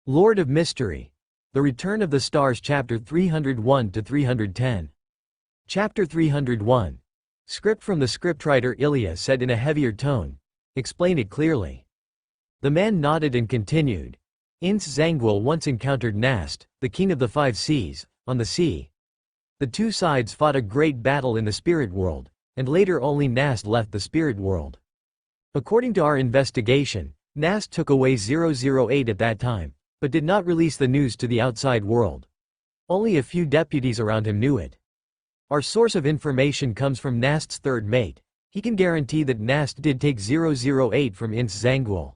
Lord of Mystery. The Return of the Stars Chapter 301 to 310. Chapter 301. Script from the scriptwriter Ilya said in a heavier tone. Explain it clearly. The man nodded and continued. Ince Zangwill once encountered Nast, the king of the five seas, on the sea. The two sides fought a great battle in the spirit world, and later only Nast left the spirit world. According to our investigation, Nast took away 008 at that time, but did not release the news to the outside world. Only a few deputies around him knew it. Our source of information comes from Nast's third mate. He can guarantee that Nast did take 008 from Ince Zangwill.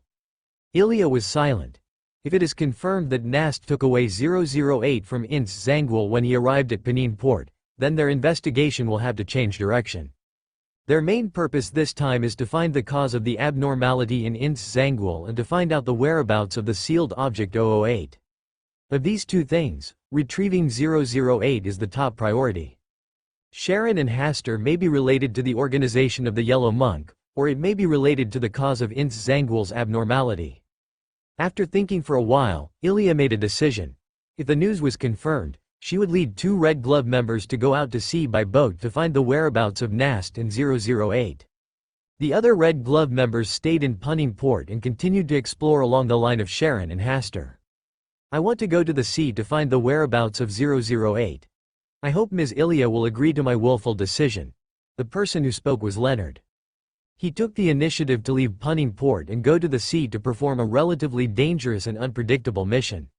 Ilya was silent. If it is confirmed that Nast took away 008 from Ince Zangwill when he arrived at Penin Port, then their investigation will have to change direction. Their main purpose this time is to find the cause of the abnormality in Ince Zangwill and to find out the whereabouts of the sealed object 008. Of these two things, retrieving 008 is the top priority. Sharon and Hastur may be related to the organization of the Yellow Monk, or it may be related to the cause of Ince Zangwill's abnormality. After thinking for a while, Ilya made a decision. If the news was confirmed, she would lead 2 Red Glove members to go out to sea by boat to find the whereabouts of Nast and 008. The other Red Glove members stayed in Penin Port and continued to explore along the line of Sharon and Hastur. I want to go to the sea to find the whereabouts of 008. I hope Ms. Ilya will agree to my willful decision. The person who spoke was Leonard. He took the initiative to leave Penin Port and go to the sea to perform a relatively dangerous and unpredictable mission.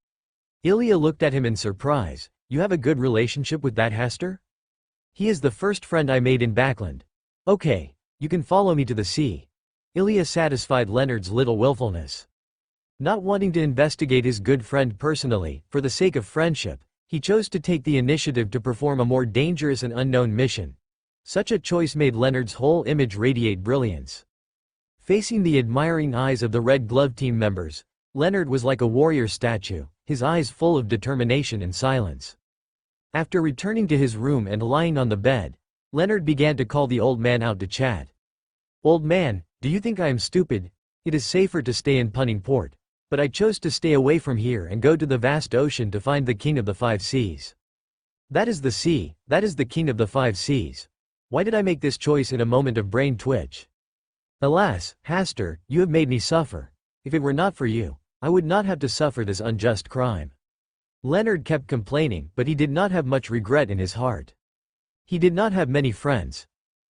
Ilya looked at him in surprise. You have a good relationship with that Hastur? He is the first friend I made in Backland. Okay, you can follow me to the sea. Ilya satisfied Leonard's little willfulness. Not wanting to investigate his good friend personally, for the sake of friendship, he chose to take the initiative to perform a more dangerous and unknown mission. Such a choice made Leonard's whole image radiate brilliance. Facing the admiring eyes of the Red Glove team members, Leonard was like a warrior statue, his eyes full of determination and silence. After returning to his room and lying on the bed, Leonard began to call the old man out to chat. Old man, do you think I am stupid? It is safer to stay in Penin Port, but I chose to stay away from here and go to the vast ocean to find the king of the five seas. That is the sea, that is the king of the five seas. Why did I make this choice in a moment of brain twitch? Alas, Hastur, you have made me suffer. If it were not for you, I would not have to suffer this unjust crime. Leonard kept complaining, but he did not have much regret in his heart. He did not have many friends.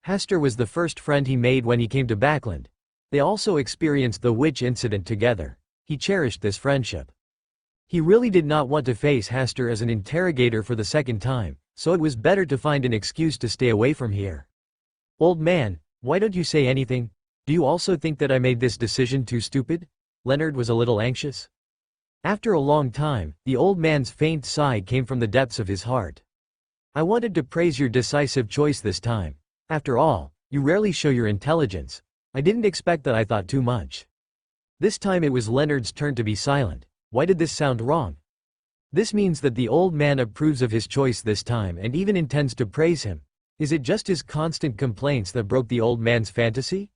Hastur was the first friend he made when he came to Backland. They also experienced the witch incident together. He cherished this friendship. He really did not want to face Hastur as an interrogator for the second time, so it was better to find an excuse to stay away from here. Old man, why don't you say anything? Do you also think that I made this decision too stupid? Leonard was a little anxious. After a long time, the old man's faint sigh came from the depths of his heart. I wanted to praise your decisive choice this time. After all, you rarely show your intelligence. I didn't expect that I thought too much. This time it was Leonard's turn to be silent. Why did this sound wrong? This means that the old man approves of his choice this time and even intends to praise him. Is it just his constant complaints that broke the old man's fantasy?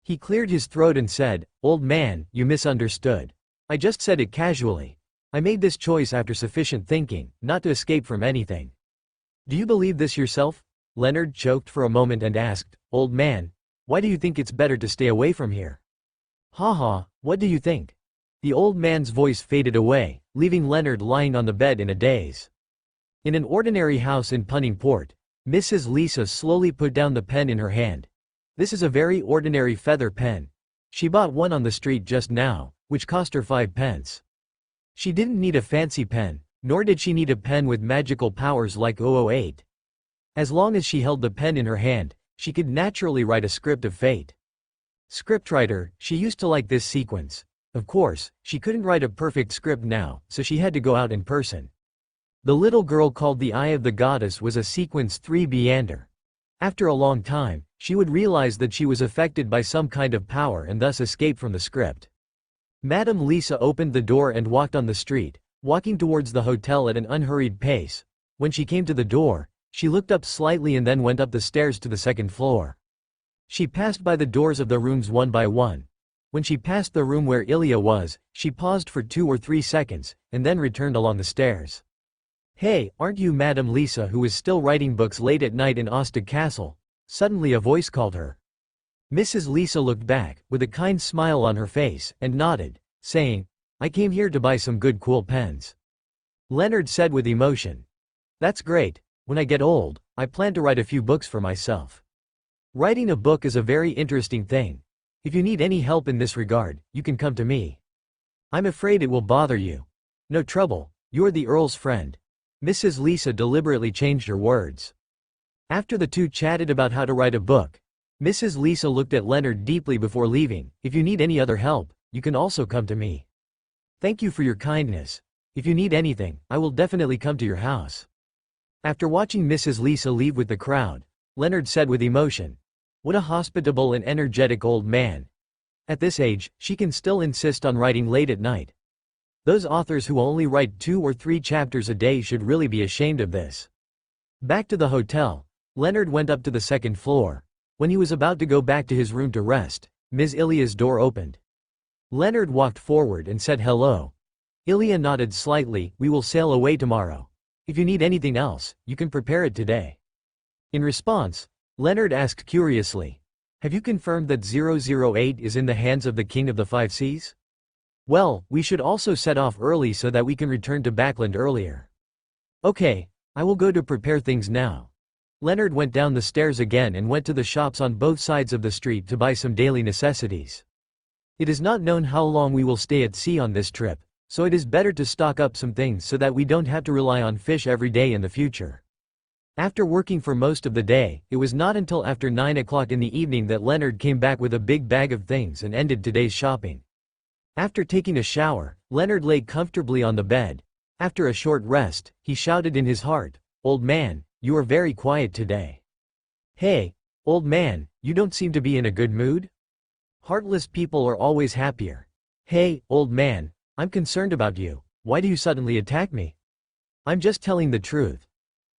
He cleared his throat and said, Old man, you misunderstood. I just said it casually. I made this choice after sufficient thinking, not to escape from anything. Do you believe this yourself? Leonard choked for a moment and asked, Old man, why do you think it's better to stay away from here? Ha, what do you think? The old man's voice faded away, leaving Leonard lying on the bed in a daze. In an ordinary house in Penin Port, Mrs. Lisa slowly put down the pen in her hand. This is a very ordinary feather pen. She bought one on the street just now, which cost her 5 pence. She didn't need a fancy pen, nor did she need a pen with magical powers like 008. As long as she held the pen in her hand, she could naturally write a script of fate. Scriptwriter, she used to like this sequence. Of course, she couldn't write a perfect script now, so she had to go out in person. The little girl called the Eye of the Goddess was a sequence 3 Beander. After a long time, she would realize that she was affected by some kind of power and thus escape from the script. Madame Lisa opened the door and walked on the street, walking towards the hotel at an unhurried pace. When she came to the door, she looked up slightly and then went up the stairs to the second floor. She passed by the doors of the rooms one by one. When she passed the room where Ilya was, she paused for 2 or 3 seconds, and then returned along the stairs. "Hey, aren't you Madame Lisa who is still writing books late at night in Hasta Castle?" Suddenly a voice called her. Mrs. Lisa looked back, with a kind smile on her face, and nodded, saying, "I came here to buy some good quill pens." Leonard said with emotion, "That's great. When I get old, I plan to write a few books for myself." Writing a book is a very interesting thing. If you need any help in this regard, you can come to me. I'm afraid it will bother you. No trouble, you're the Earl's friend. Mrs. Lisa deliberately changed her words. After the two chatted about how to write a book, Mrs. Lisa looked at Leonard deeply before leaving. "If you need any other help, you can also come to me. Thank you for your kindness. If you need anything, I will definitely come to your house." After watching Mrs. Lisa leave with the crowd, Leonard said with emotion, "What a hospitable and energetic old man. At this age, she can still insist on writing late at night. Those authors who only write 2 or 3 chapters a day should really be ashamed of this." Back to the hotel, Leonard went up to the second floor. When he was about to go back to his room to rest, Ms. Ilya's door opened. Leonard walked forward and said hello. Ilya nodded slightly. "We will sail away tomorrow. If you need anything else, you can prepare it today." In response, Leonard asked curiously, "Have you confirmed that 008 is in the hands of the King of the Five Seas?" "Well, we should also set off early so that we can return to Backland earlier." "Okay, I will go to prepare things now." Leonard went down the stairs again and went to the shops on both sides of the street to buy some daily necessities. It is not known how long we will stay at sea on this trip, so it is better to stock up some things so that we don't have to rely on fish every day in the future. After working for most of the day, it was not until after 9 o'clock in the evening that Leonard came back with a big bag of things and ended today's shopping. After taking a shower, Leonard lay comfortably on the bed. After a short rest, he shouted in his heart, "Old man, you are very quiet today. Hey, old man, you don't seem to be in a good mood? Heartless people are always happier. Hey, old man, I'm concerned about you. Why do you suddenly attack me?" "I'm just telling the truth."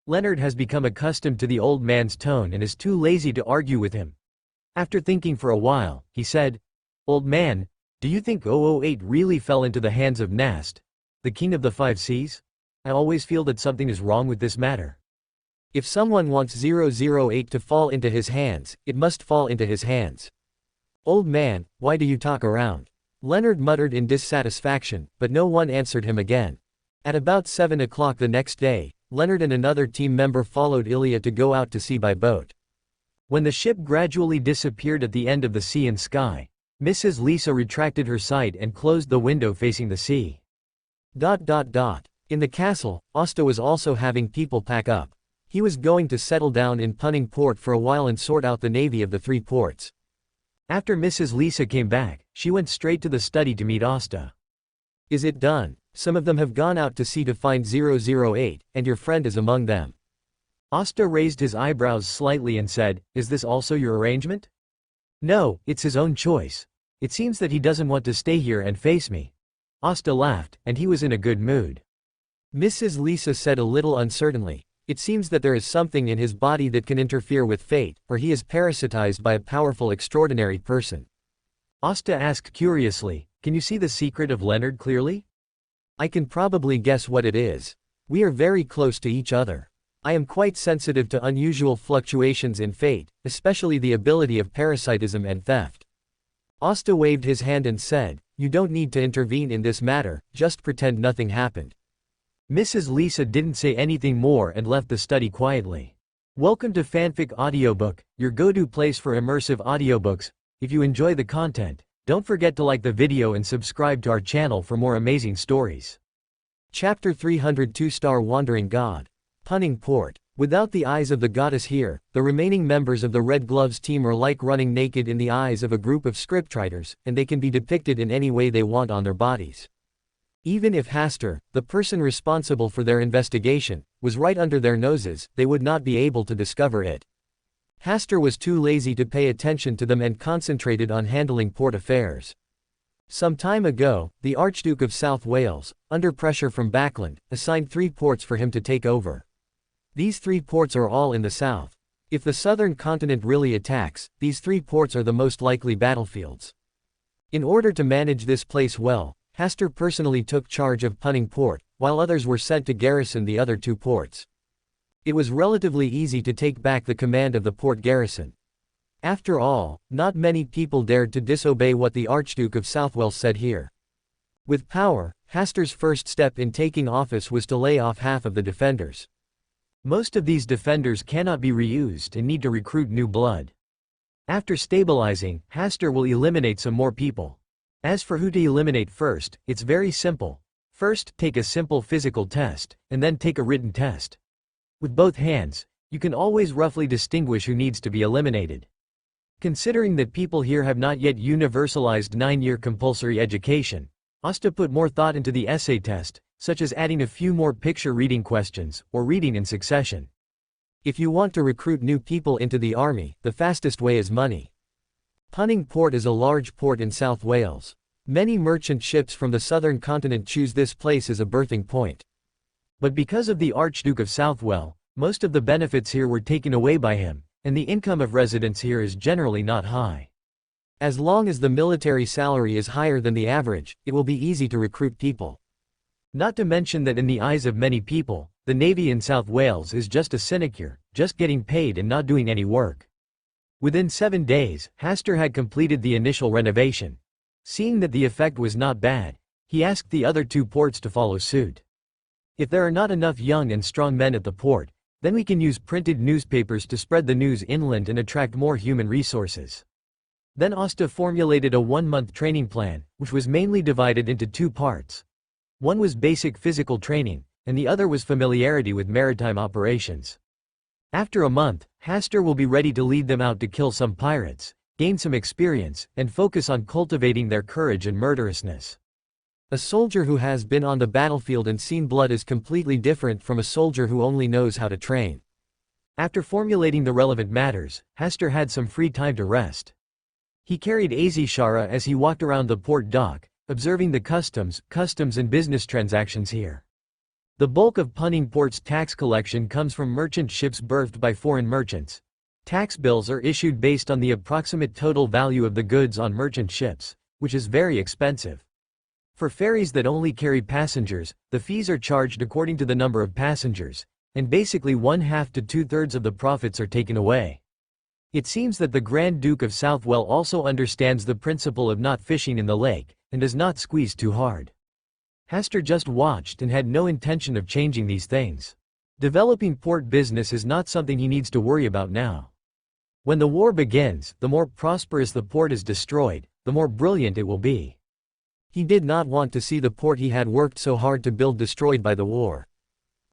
Leonard has become accustomed to the old man's tone and is too lazy to argue with him. After thinking for a while, he said, "Old man, do you think 008 really fell into the hands of Nast, the King of the Five Seas? I always feel that something is wrong with this matter. If someone wants 008 to fall into his hands, it must fall into his hands." "Old man, why do you talk around?" Leonard muttered in dissatisfaction, but no one answered him again. At about 7 o'clock the next day, Leonard and another team member followed Ilya to go out to sea by boat. When the ship gradually disappeared at the end of the sea and sky, Mrs. Lisa retracted her sight and closed the window facing the sea. In the castle, Asta was also having people pack up. He was going to settle down in Punning Port for a while and sort out the navy of the 3 ports. After Mrs. Lisa came back, she went straight to the study to meet Asta. "Is it done? Some of them have gone out to sea to find 008, and your friend is among them." Asta raised his eyebrows slightly and said, "Is this also your arrangement?" "No, it's his own choice. It seems that he doesn't want to stay here and face me." Asta laughed, and he was in a good mood. Mrs. Lisa said a little uncertainly, "It seems that there is something in his body that can interfere with fate, or he is parasitized by a powerful extraordinary person." Asta asked curiously, "Can you see the secret of Leonard clearly?" "I can probably guess what it is. We are very close to each other. I am quite sensitive to unusual fluctuations in fate, especially the ability of parasitism and theft." Asta waved his hand and said, "You don't need to intervene in this matter, just pretend nothing happened." Mrs. Lisa didn't say anything more and left the study quietly. Welcome to Fanfic Audiobook, your go-to place for immersive audiobooks. If you enjoy the content, don't forget to like the video and subscribe to our channel for more amazing stories. Chapter 302 Star Wandering God. Punning Port. Without the eyes of the goddess here, the remaining members of the Red Gloves team are like running naked in the eyes of a group of scriptwriters, and they can be depicted in any way they want on their bodies. Even if Hasta, the person responsible for their investigation, was right under their noses, they would not be able to discover it. Hasta was too lazy to pay attention to them and concentrated on handling port affairs. Some time ago, the Archduke of South Wales, under pressure from Backland, assigned 3 ports for him to take over. These 3 ports are all in the south. If the southern continent really attacks, these 3 ports are the most likely battlefields. In order to manage this place well, Hasta personally took charge of Punning Port, while others were sent to garrison the other 2 ports. It was relatively easy to take back the command of the port garrison. After all, not many people dared to disobey what the Archduke of Southwell said here. With power, Hasta's first step in taking office was to lay off half of the defenders. Most of these defenders cannot be reused and need to recruit new blood. After stabilizing, Hasta will eliminate some more people. As for who to eliminate first, it's very simple. First, take a simple physical test, and then take a written test. With both hands, you can always roughly distinguish who needs to be eliminated. Considering that people here have not yet universalized 9-year compulsory education, Hasta put more thought into the essay test, such as adding a few more picture reading questions, or reading in succession. If you want to recruit new people into the army, the fastest way is money. Punning Port is a large port in South Wales. Many merchant ships from the southern continent choose this place as a berthing point. But because of the Archduke of Southwell, most of the benefits here were taken away by him, and the income of residents here is generally not high. As long as the military salary is higher than the average, it will be easy to recruit people. Not to mention that in the eyes of many people, the Navy in South Wales is just a sinecure, just getting paid and not doing any work. Within 7 days, Hasta had completed the initial renovation. Seeing that the effect was not bad, he asked the other 2 ports to follow suit. If there are not enough young and strong men at the port, then we can use printed newspapers to spread the news inland and attract more human resources. Then Hasta formulated a 1-month training plan, which was mainly divided into 2 parts. One was basic physical training, and the other was familiarity with maritime operations. After a month, Hasta will be ready to lead them out to kill some pirates, gain some experience, and focus on cultivating their courage and murderousness. A soldier who has been on the battlefield and seen blood is completely different from a soldier who only knows how to train. After formulating the relevant matters, Hasta had some free time to rest. He carried Azishara as he walked around the port dock, observing the customs and business transactions here. The bulk of Punning Port's tax collection comes from merchant ships berthed by foreign merchants. Tax bills are issued based on the approximate total value of the goods on merchant ships, which is very expensive. For ferries that only carry passengers, the fees are charged according to the number of passengers, and basically 1/2 to 2/3 of the profits are taken away. It seems that the Grand Duke of Southwell also understands the principle of not fishing in the lake, and does not squeeze too hard. Hasta just watched and had no intention of changing these things. Developing port business is not something he needs to worry about now. When the war begins, the more prosperous the port is destroyed, the more brilliant it will be. He did not want to see the port he had worked so hard to build destroyed by the war.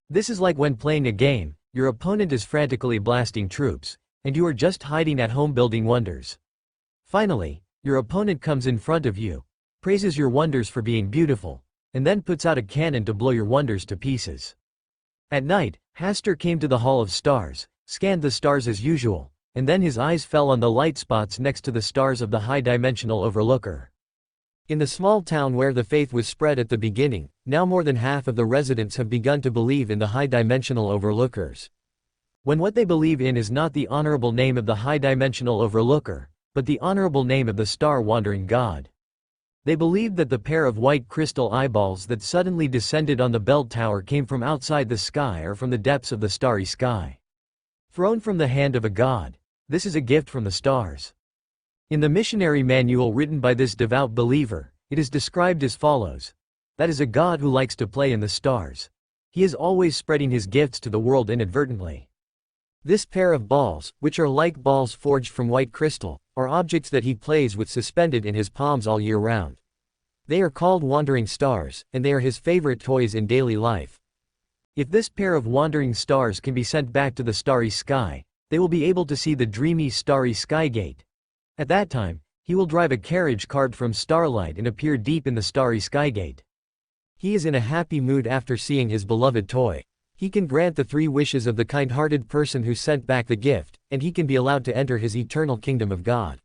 This is like when playing a game, your opponent is frantically blasting troops, and you are just hiding at home building wonders. Finally, your opponent comes in front of you, praises your wonders for being beautiful, and then puts out a cannon to blow your wonders to pieces. At night, Hasta came to the Hall of Stars, scanned the stars as usual, and then his eyes fell on the light spots next to the stars of the high-dimensional overlooker. In the small town where the faith was spread at the beginning, now more than half of the residents have begun to believe in the high-dimensional overlookers. When what they believe in is not the honorable name of the high-dimensional overlooker, but the honorable name of the star-wandering god. They believed that the pair of white crystal eyeballs that suddenly descended on the bell tower came from outside the sky or from the depths of the starry sky. Thrown from the hand of a god, this is a gift from the stars. In the missionary manual written by this devout believer, it is described as follows. That is a God who likes to play in the stars. He is always spreading his gifts to the world inadvertently. This pair of balls, which are like balls forged from white crystal, are objects that he plays with suspended in his palms all year round. They are called wandering stars, and they are his favorite toys in daily life. If this pair of wandering stars can be sent back to the starry sky, they will be able to see the dreamy starry skygate. At that time, he will drive a carriage carved from starlight and appear deep in the starry skygate. He is in a happy mood after seeing his beloved toy. He can grant the 3 wishes of the kind-hearted person who sent back the gift, and he can be allowed to enter his eternal kingdom of God.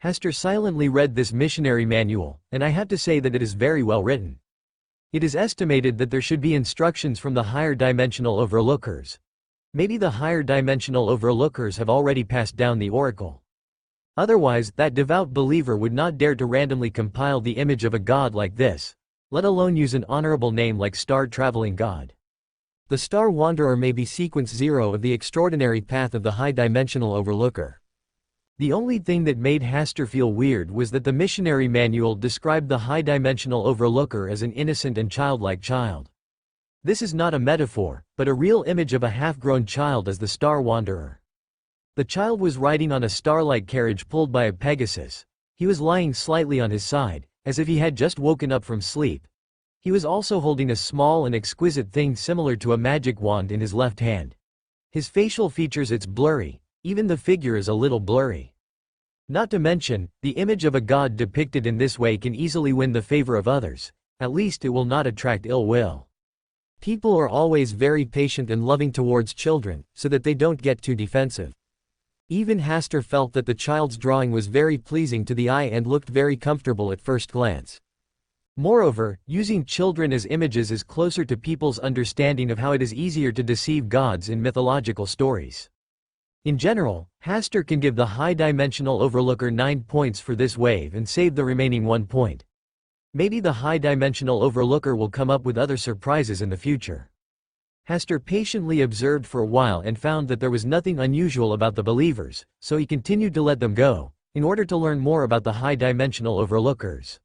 Hasta silently read this missionary manual, and I have to say that it is very well written. It is estimated that there should be instructions from the higher dimensional overlookers. Maybe the higher dimensional overlookers have already passed down the oracle. Otherwise, that devout believer would not dare to randomly compile the image of a god like this, let alone use an honorable name like Star-Traveling God. The Star Wanderer may be sequence 0 of the extraordinary path of the high-dimensional overlooker. The only thing that made Hastur feel weird was that the missionary manual described the high-dimensional overlooker as an innocent and childlike child. This is not a metaphor, but a real image of a half-grown child as the Star Wanderer. The child was riding on a star-like carriage pulled by a Pegasus. He was lying slightly on his side, as if he had just woken up from sleep. He was also holding a small and exquisite thing similar to a magic wand in his left hand. His facial features it's blurry, even the figure is a little blurry. Not to mention, the image of a god depicted in this way can easily win the favor of others, at least it will not attract ill will. People are always very patient and loving towards children, so that they don't get too defensive. Even Hastur felt that the child's drawing was very pleasing to the eye and looked very comfortable at first glance. Moreover, using children as images is closer to people's understanding of how it is easier to deceive gods in mythological stories. In general, Hastur can give the high-dimensional overlooker 9 points for this wave and save the remaining 1 point. Maybe the high-dimensional overlooker will come up with other surprises in the future. Hastur patiently observed for a while and found that there was nothing unusual about the believers, so he continued to let them go, in order to learn more about the high-dimensional overlookers.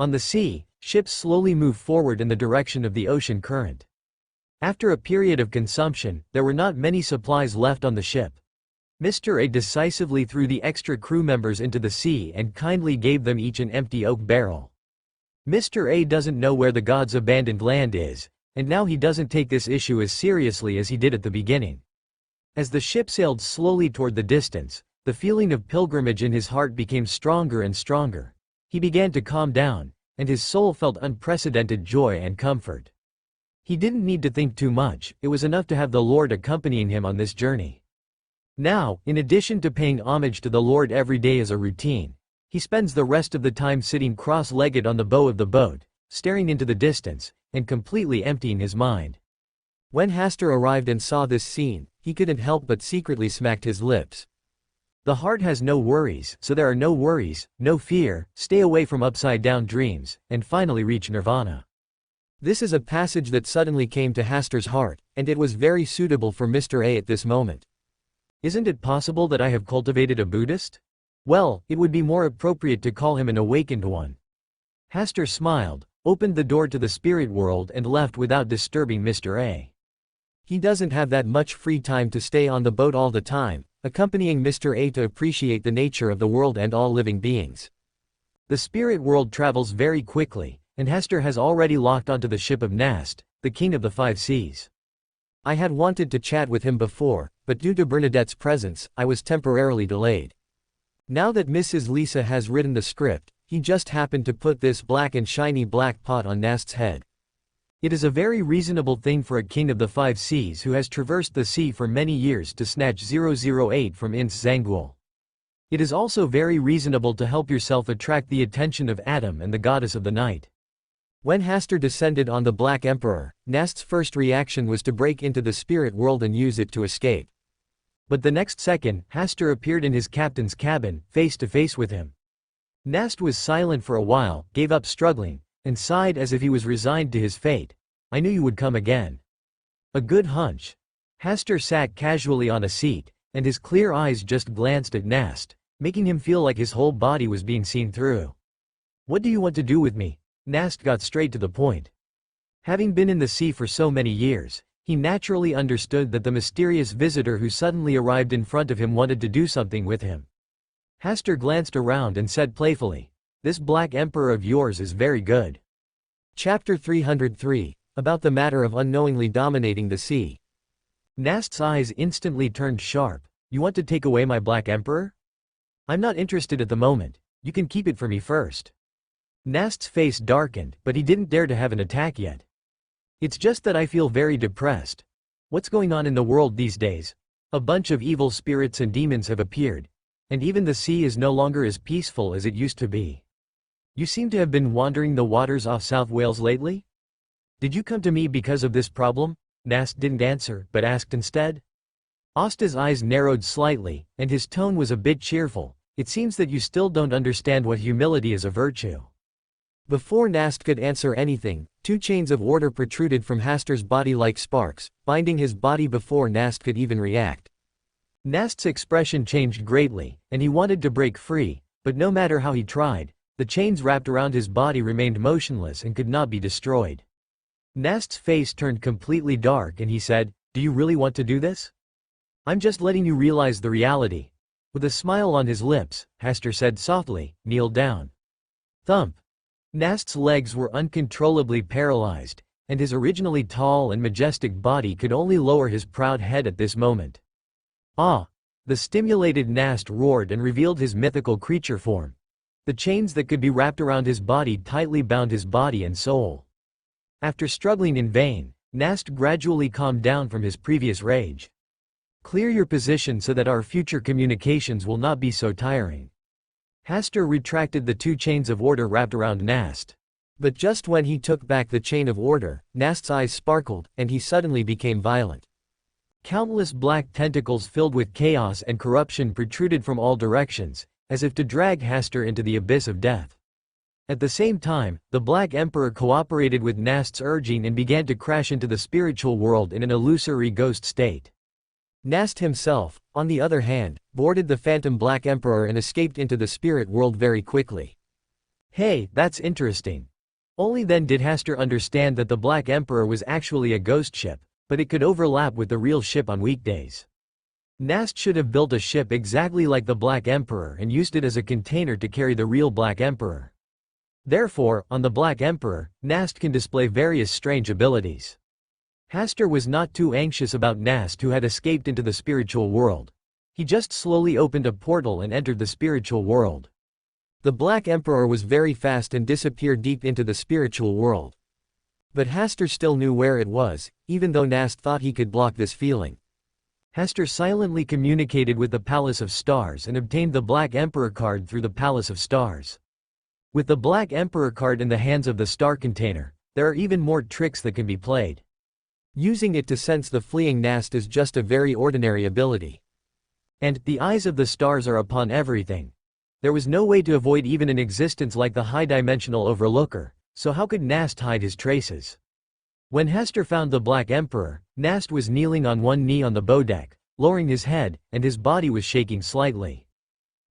On the sea, ships slowly moved forward in the direction of the ocean current. After a period of consumption, there were not many supplies left on the ship. Mr. A decisively threw the extra crew members into the sea and kindly gave them each an empty oak barrel. Mr. A doesn't know where the gods' abandoned land is, and now he doesn't take this issue as seriously as he did at the beginning. As the ship sailed slowly toward the distance, the feeling of pilgrimage in his heart became stronger and stronger. He began to calm down, and his soul felt unprecedented joy and comfort. He didn't need to think too much, it was enough to have the Lord accompanying him on this journey. Now, in addition to paying homage to the Lord every day as a routine, he spends the rest of the time sitting cross-legged on the bow of the boat, staring into the distance, and completely emptying his mind. When Hastur arrived and saw this scene, he couldn't help but secretly smacked his lips. The heart has no worries, so there are no worries, no fear, stay away from upside-down dreams, and finally reach nirvana. This is a passage that suddenly came to Hastur's heart, and it was very suitable for Mr. A at this moment. Isn't it possible that I have cultivated a Buddhist? Well, it would be more appropriate to call him an awakened one. Hastur smiled, opened the door to the spirit world and left without disturbing Mr. A. He doesn't have that much free time to stay on the boat all the time, accompanying Mr. A to appreciate the nature of the world and all living beings. The spirit world travels very quickly, and Hastur has already locked onto the ship of Nast, the king of the 5 seas. I had wanted to chat with him before, but due to Bernadette's presence, I was temporarily delayed. Now that Mrs. Lisa has written the script, he just happened to put this black and shiny black pot on Nast's head. It is a very reasonable thing for a king of the 5 seas who has traversed the sea for many years to snatch 008 from Ince Zangul. It is also very reasonable to help yourself attract the attention of Adam and the goddess of the night. When Hastur descended on the Black Emperor, Nast's first reaction was to break into the spirit world and use it to escape. But the next second, Hastur appeared in his captain's cabin, face to face with him. Nast was silent for a while, gave up struggling, and sighed as if he was resigned to his fate. I knew you would come again. A good hunch. Hastur sat casually on a seat, and his clear eyes just glanced at Nast, making him feel like his whole body was being seen through. What do you want to do with me? Nast got straight to the point. Having been in the sea for so many years, he naturally understood that the mysterious visitor who suddenly arrived in front of him wanted to do something with him. Hastur glanced around and said playfully, "This Black Emperor of yours is very good." Chapter 303, about the matter of unknowingly dominating the sea. Nast's eyes instantly turned sharp. You want to take away my Black Emperor? I'm not interested at the moment, you can keep it for me first. Nast's face darkened, but he didn't dare to have an attack yet. It's just that I feel very depressed. What's going on in the world these days? A bunch of evil spirits and demons have appeared, and even the sea is no longer as peaceful as it used to be. You seem to have been wandering the waters off South Wales lately? Did you come to me because of this problem? Nast didn't answer, but asked instead. Asta's eyes narrowed slightly, and his tone was a bit cheerful. It seems that you still don't understand what humility is a virtue. Before Nast could answer anything, 2 chains of order protruded from Hastur's body like sparks, binding his body before Nast could even react. Nast's expression changed greatly, and he wanted to break free, but no matter how he tried, the chains wrapped around his body remained motionless and could not be destroyed. Nast's face turned completely dark and he said, "Do you really want to do this? I'm just letting you realize the reality." With a smile on his lips, Hastur said softly, "Kneel down." Thump. Nast's legs were uncontrollably paralyzed, and his originally tall and majestic body could only lower his proud head at this moment. Ah! The stimulated Nast roared and revealed his mythical creature form. The chains that could be wrapped around his body tightly bound his body and soul. After struggling in vain, Nast gradually calmed down from his previous rage. "Clear your position so that our future communications will not be so tiring." Hastur retracted the 2 chains of order wrapped around Nast. But just when he took back the chain of order, Nast's eyes sparkled, and he suddenly became violent. Countless black tentacles filled with chaos and corruption protruded from all directions, as if to drag Hastur into the abyss of death. At the same time, the Black Emperor cooperated with Nast's urging and began to crash into the spiritual world in an illusory ghost state. Nast himself, on the other hand, boarded the phantom Black Emperor and escaped into the spirit world very quickly. Hey, that's interesting. Only then did Hastur understand that the Black Emperor was actually a ghost ship, but it could overlap with the real ship on weekdays. Nast should have built a ship exactly like the Black Emperor and used it as a container to carry the real Black Emperor. Therefore, on the Black Emperor, Nast can display various strange abilities. Hastur was not too anxious about Nast, who had escaped into the spiritual world. He just slowly opened a portal and entered the spiritual world. The Black Emperor was very fast and disappeared deep into the spiritual world. But Hastur still knew where it was, even though Nast thought he could block this feeling. Hastur silently communicated with the Palace of Stars and obtained the Black Emperor card through the Palace of Stars. With the Black Emperor card in the hands of the star container, there are even more tricks that can be played. Using it to sense the fleeing Nast is just a very ordinary ability. And the eyes of the stars are upon everything. There was no way to avoid even an existence like the high-dimensional Overlooker, so how could Nast hide his traces? When Hastur found the Black Emperor, Nast was kneeling on one knee on the bow deck, lowering his head, and his body was shaking slightly.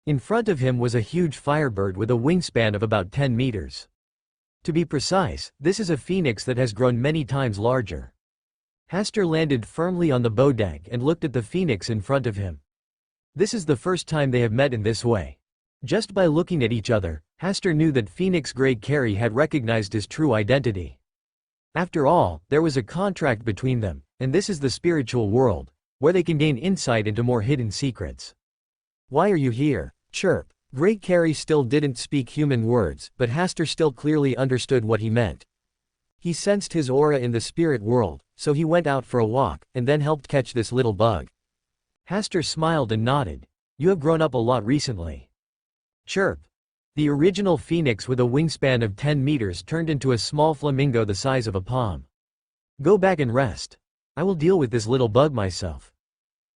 In front of him was a huge firebird with a wingspan of about 10 meters. To be precise, this is a phoenix that has grown many times larger. Hastur landed firmly on the bow deck and looked at the phoenix in front of him. This is the first time they have met in this way. Just by looking at each other, Hastur knew that Phoenix Grey Carey had recognized his true identity. After all, there was a contract between them, and this is the spiritual world, where they can gain insight into more hidden secrets. "Why are you here?" Chirp. Grey Carey still didn't speak human words, but Hastur still clearly understood what he meant. He sensed his aura in the spirit world, so he went out for a walk, and then helped catch this little bug. Hastur smiled and nodded. "You have grown up a lot recently." Chirp. The original phoenix with a wingspan of 10 meters turned into a small flamingo the size of a palm. "Go back and rest. I will deal with this little bug myself."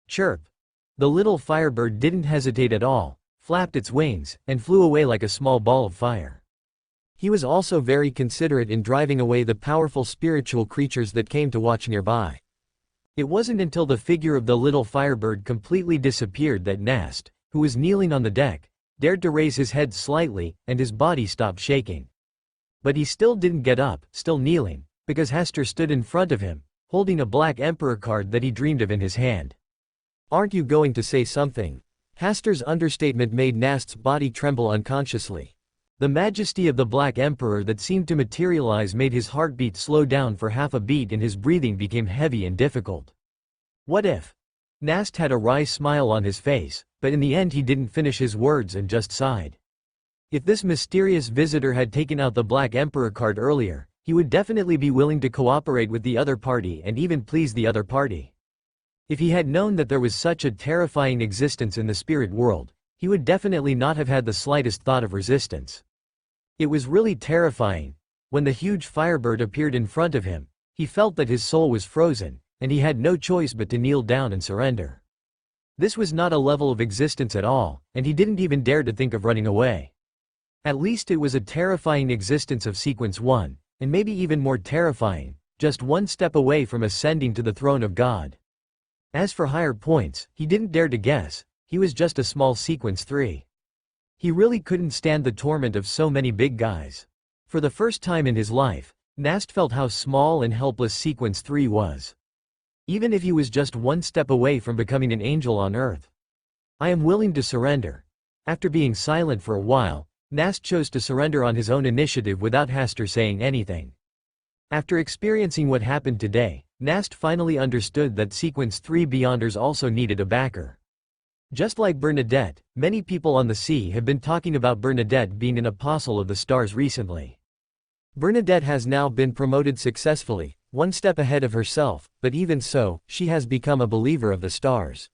Chirp. The little firebird didn't hesitate at all, flapped its wings, and flew away like a small ball of fire. He was also very considerate in driving away the powerful spiritual creatures that came to watch nearby. It wasn't until the figure of the little firebird completely disappeared that Nast, who was kneeling on the deck, dared to raise his head slightly, and his body stopped shaking. But he still didn't get up, still kneeling, because Hastur stood in front of him, holding a Black Emperor card that he dreamed of in his hand. "Aren't you going to say something?" Hastur's understatement made Nast's body tremble unconsciously. The majesty of the Black Emperor that seemed to materialize made his heartbeat slow down for half a beat and his breathing became heavy and difficult. What if? Nast had a wry smile on his face, but in the end he didn't finish his words and just sighed. If this mysterious visitor had taken out the Black Emperor card earlier, he would definitely be willing to cooperate with the other party and even please the other party. If he had known that there was such a terrifying existence in the spirit world, he would definitely not have had the slightest thought of resistance. It was really terrifying. When the huge firebird appeared in front of him, he felt that his soul was frozen, and he had no choice but to kneel down and surrender. This was not a level of existence at all, and he didn't even dare to think of running away. At least it was a terrifying existence of Sequence 1, and maybe even more terrifying, just one step away from ascending to the throne of God. As for higher points, he didn't dare to guess, he was just a small Sequence 3. He really couldn't stand the torment of so many big guys. For the first time in his life, Nast felt how small and helpless Sequence 3 was. Even if he was just one step away from becoming an angel on Earth. I am willing to surrender. After being silent for a while, Nast chose to surrender on his own initiative without Hasta saying anything. After experiencing what happened today, Nast finally understood that Sequence 3 Beyonders also needed a backer. Just like Bernadette, many people on the sea have been talking about Bernadette being an apostle of the stars recently. Bernadette has now been promoted successfully, one step ahead of herself, but even so, she has become a believer of the stars.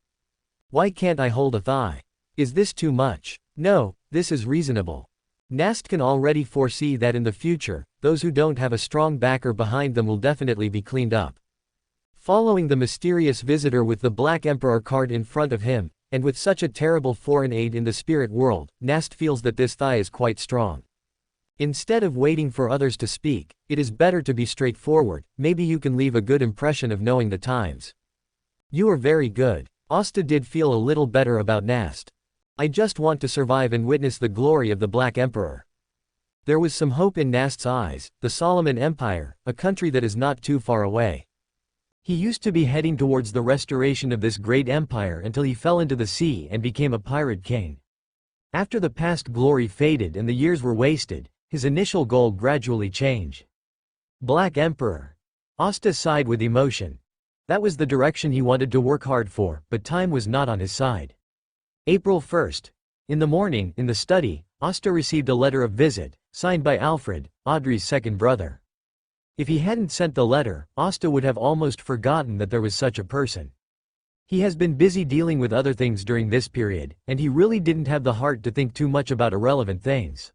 Why can't I hold a thigh? Is this too much? No, this is reasonable. Nast can already foresee that in the future, those who don't have a strong backer behind them will definitely be cleaned up. Following the mysterious visitor with the Black Emperor card in front of him, and with such a terrible foreign aid in the spirit world, Nast feels that this thigh is quite strong. Instead of waiting for others to speak, it is better to be straightforward. Maybe you can leave a good impression of knowing the times. You are very good. Hasta did feel a little better about Nast. I just want to survive and witness the glory of the Black Emperor. There was some hope in Nast's eyes, the Solomon Empire, a country that is not too far away. He used to be heading towards the restoration of this great empire until he fell into the sea and became a pirate king. After the past glory faded and the years were wasted, his initial goal gradually changed. Black Emperor. Hasta sighed with emotion. That was the direction he wanted to work hard for, but time was not on his side. April 1st. In the morning, in the study, Hasta received a letter of visit, signed by Alfred, Audrey's second brother. If he hadn't sent the letter, Hasta would have almost forgotten that there was such a person. He has been busy dealing with other things during this period, and he really didn't have the heart to think too much about irrelevant things.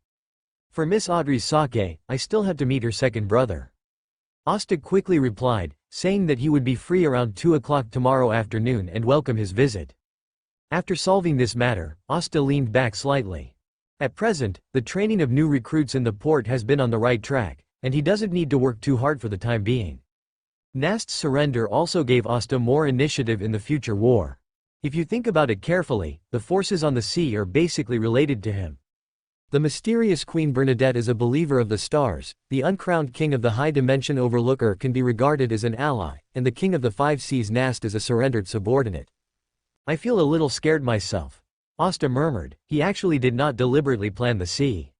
For Miss Audrey's sake, I still have to meet her second brother. Hasta quickly replied, saying that he would be free around 2 o'clock tomorrow afternoon and welcome his visit. After solving this matter, Hasta leaned back slightly. At present, the training of new recruits in the port has been on the right track, and he doesn't need to work too hard for the time being. Nast's surrender also gave Hasta more initiative in the future war. If you think about it carefully, the forces on the sea are basically related to him. The mysterious Queen Bernadette is a believer of the stars, the uncrowned king of the high dimension Overlooker can be regarded as an ally, and the king of the five seas Nast is a surrendered subordinate. I feel a little scared myself. Hasta murmured, he actually did not deliberately plan the sea.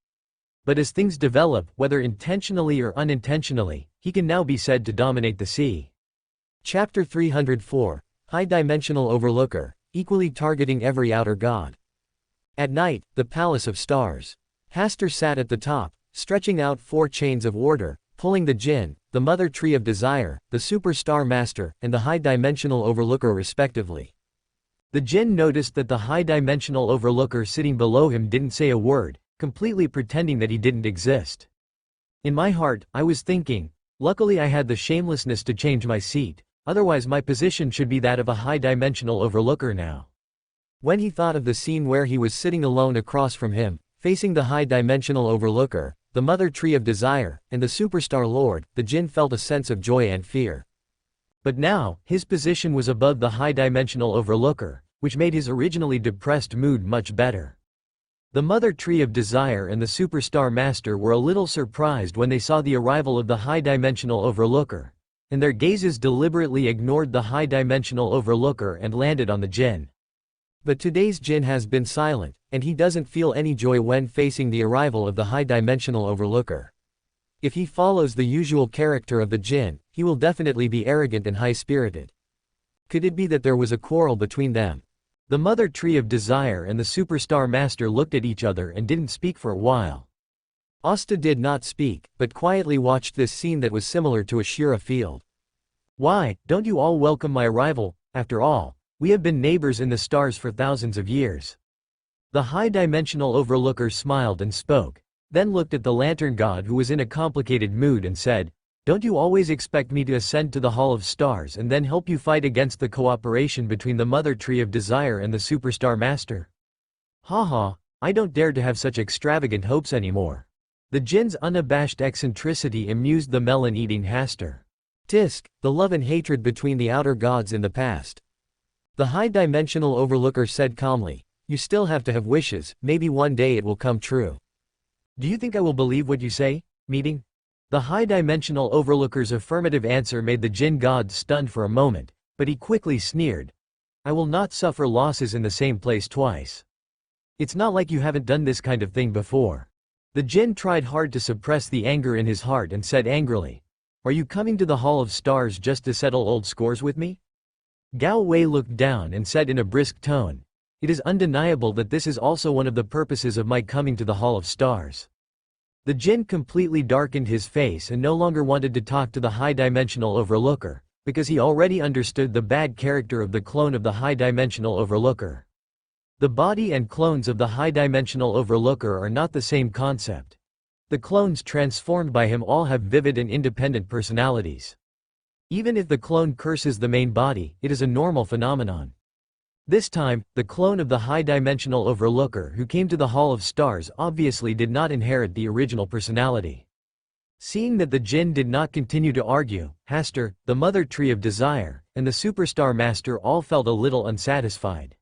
But as things develop, whether intentionally or unintentionally, he can now be said to dominate the sea. Chapter 304, High Dimensional Overlooker, equally targeting every outer god. At night, the Palace of Stars. Hasta sat at the top, stretching out 4 chains of order, pulling the Jinn, the Mother Tree of Desire, the Superstar Master, and the High Dimensional Overlooker respectively. The Jinn noticed that the High Dimensional Overlooker sitting below him didn't say a word, completely pretending that he didn't exist. In my heart, I was thinking, luckily I had the shamelessness to change my seat, otherwise my position should be that of a High Dimensional Overlooker now. When he thought of the scene where he was sitting alone across from him, facing the High Dimensional Overlooker, the Mother Tree of Desire, and the Superstar Lord, the Jinn felt a sense of joy and fear. But now, his position was above the High Dimensional Overlooker, which made his originally depressed mood much better. The Mother Tree of Desire and the Superstar Master were a little surprised when they saw the arrival of the High Dimensional Overlooker, and their gazes deliberately ignored the High Dimensional Overlooker and landed on the Jinn. But today's Jinn has been silent, and he doesn't feel any joy when facing the arrival of the High Dimensional Overlooker. If he follows the usual character of the Jinn, he will definitely be arrogant and high-spirited. Could it be that there was a quarrel between them? The Mother Tree of Desire and the Superstar Master looked at each other and didn't speak for a while. Hasta did not speak, but quietly watched this scene that was similar to a Shira field. Why, don't you all welcome my arrival? After all, we have been neighbors in the stars for thousands of years. The High Dimensional Overlooker smiled and spoke, then looked at the Lantern God who was in a complicated mood and said, Don't you always expect me to ascend to the Hall of Stars and then help you fight against the cooperation between the Mother Tree of Desire and the Superstar Master? Haha, I don't dare to have such extravagant hopes anymore. The jinn's unabashed eccentricity amused the melon-eating Hastur. Tisk, the love and hatred between the outer gods in the past. The high-dimensional overlooker said calmly, you still have to have wishes, maybe one day it will come true. Do you think I will believe what you say, meeting? The high-dimensional overlooker's affirmative answer made the jinn god stunned for a moment, but he quickly sneered. I will not suffer losses in the same place twice. It's not like you haven't done this kind of thing before. The jinn tried hard to suppress the anger in his heart and said angrily, are you coming to the Hall of Stars just to settle old scores with me? Gao Wei looked down and said in a brisk tone, it is undeniable that this is also one of the purposes of my coming to the Hall of Stars. The jinn completely darkened his face and no longer wanted to talk to the high-dimensional overlooker, because he already understood the bad character of the clone of the high-dimensional overlooker. The body and clones of the high-dimensional overlooker are not the same concept. The clones transformed by him all have vivid and independent personalities. Even if the clone curses the main body, it is a normal phenomenon. This time, the clone of the high-dimensional overlooker who came to the Hall of Stars obviously did not inherit the original personality. Seeing that the jinn did not continue to argue, Hastur, the Mother Tree of Desire, and the Superstar Master all felt a little unsatisfied.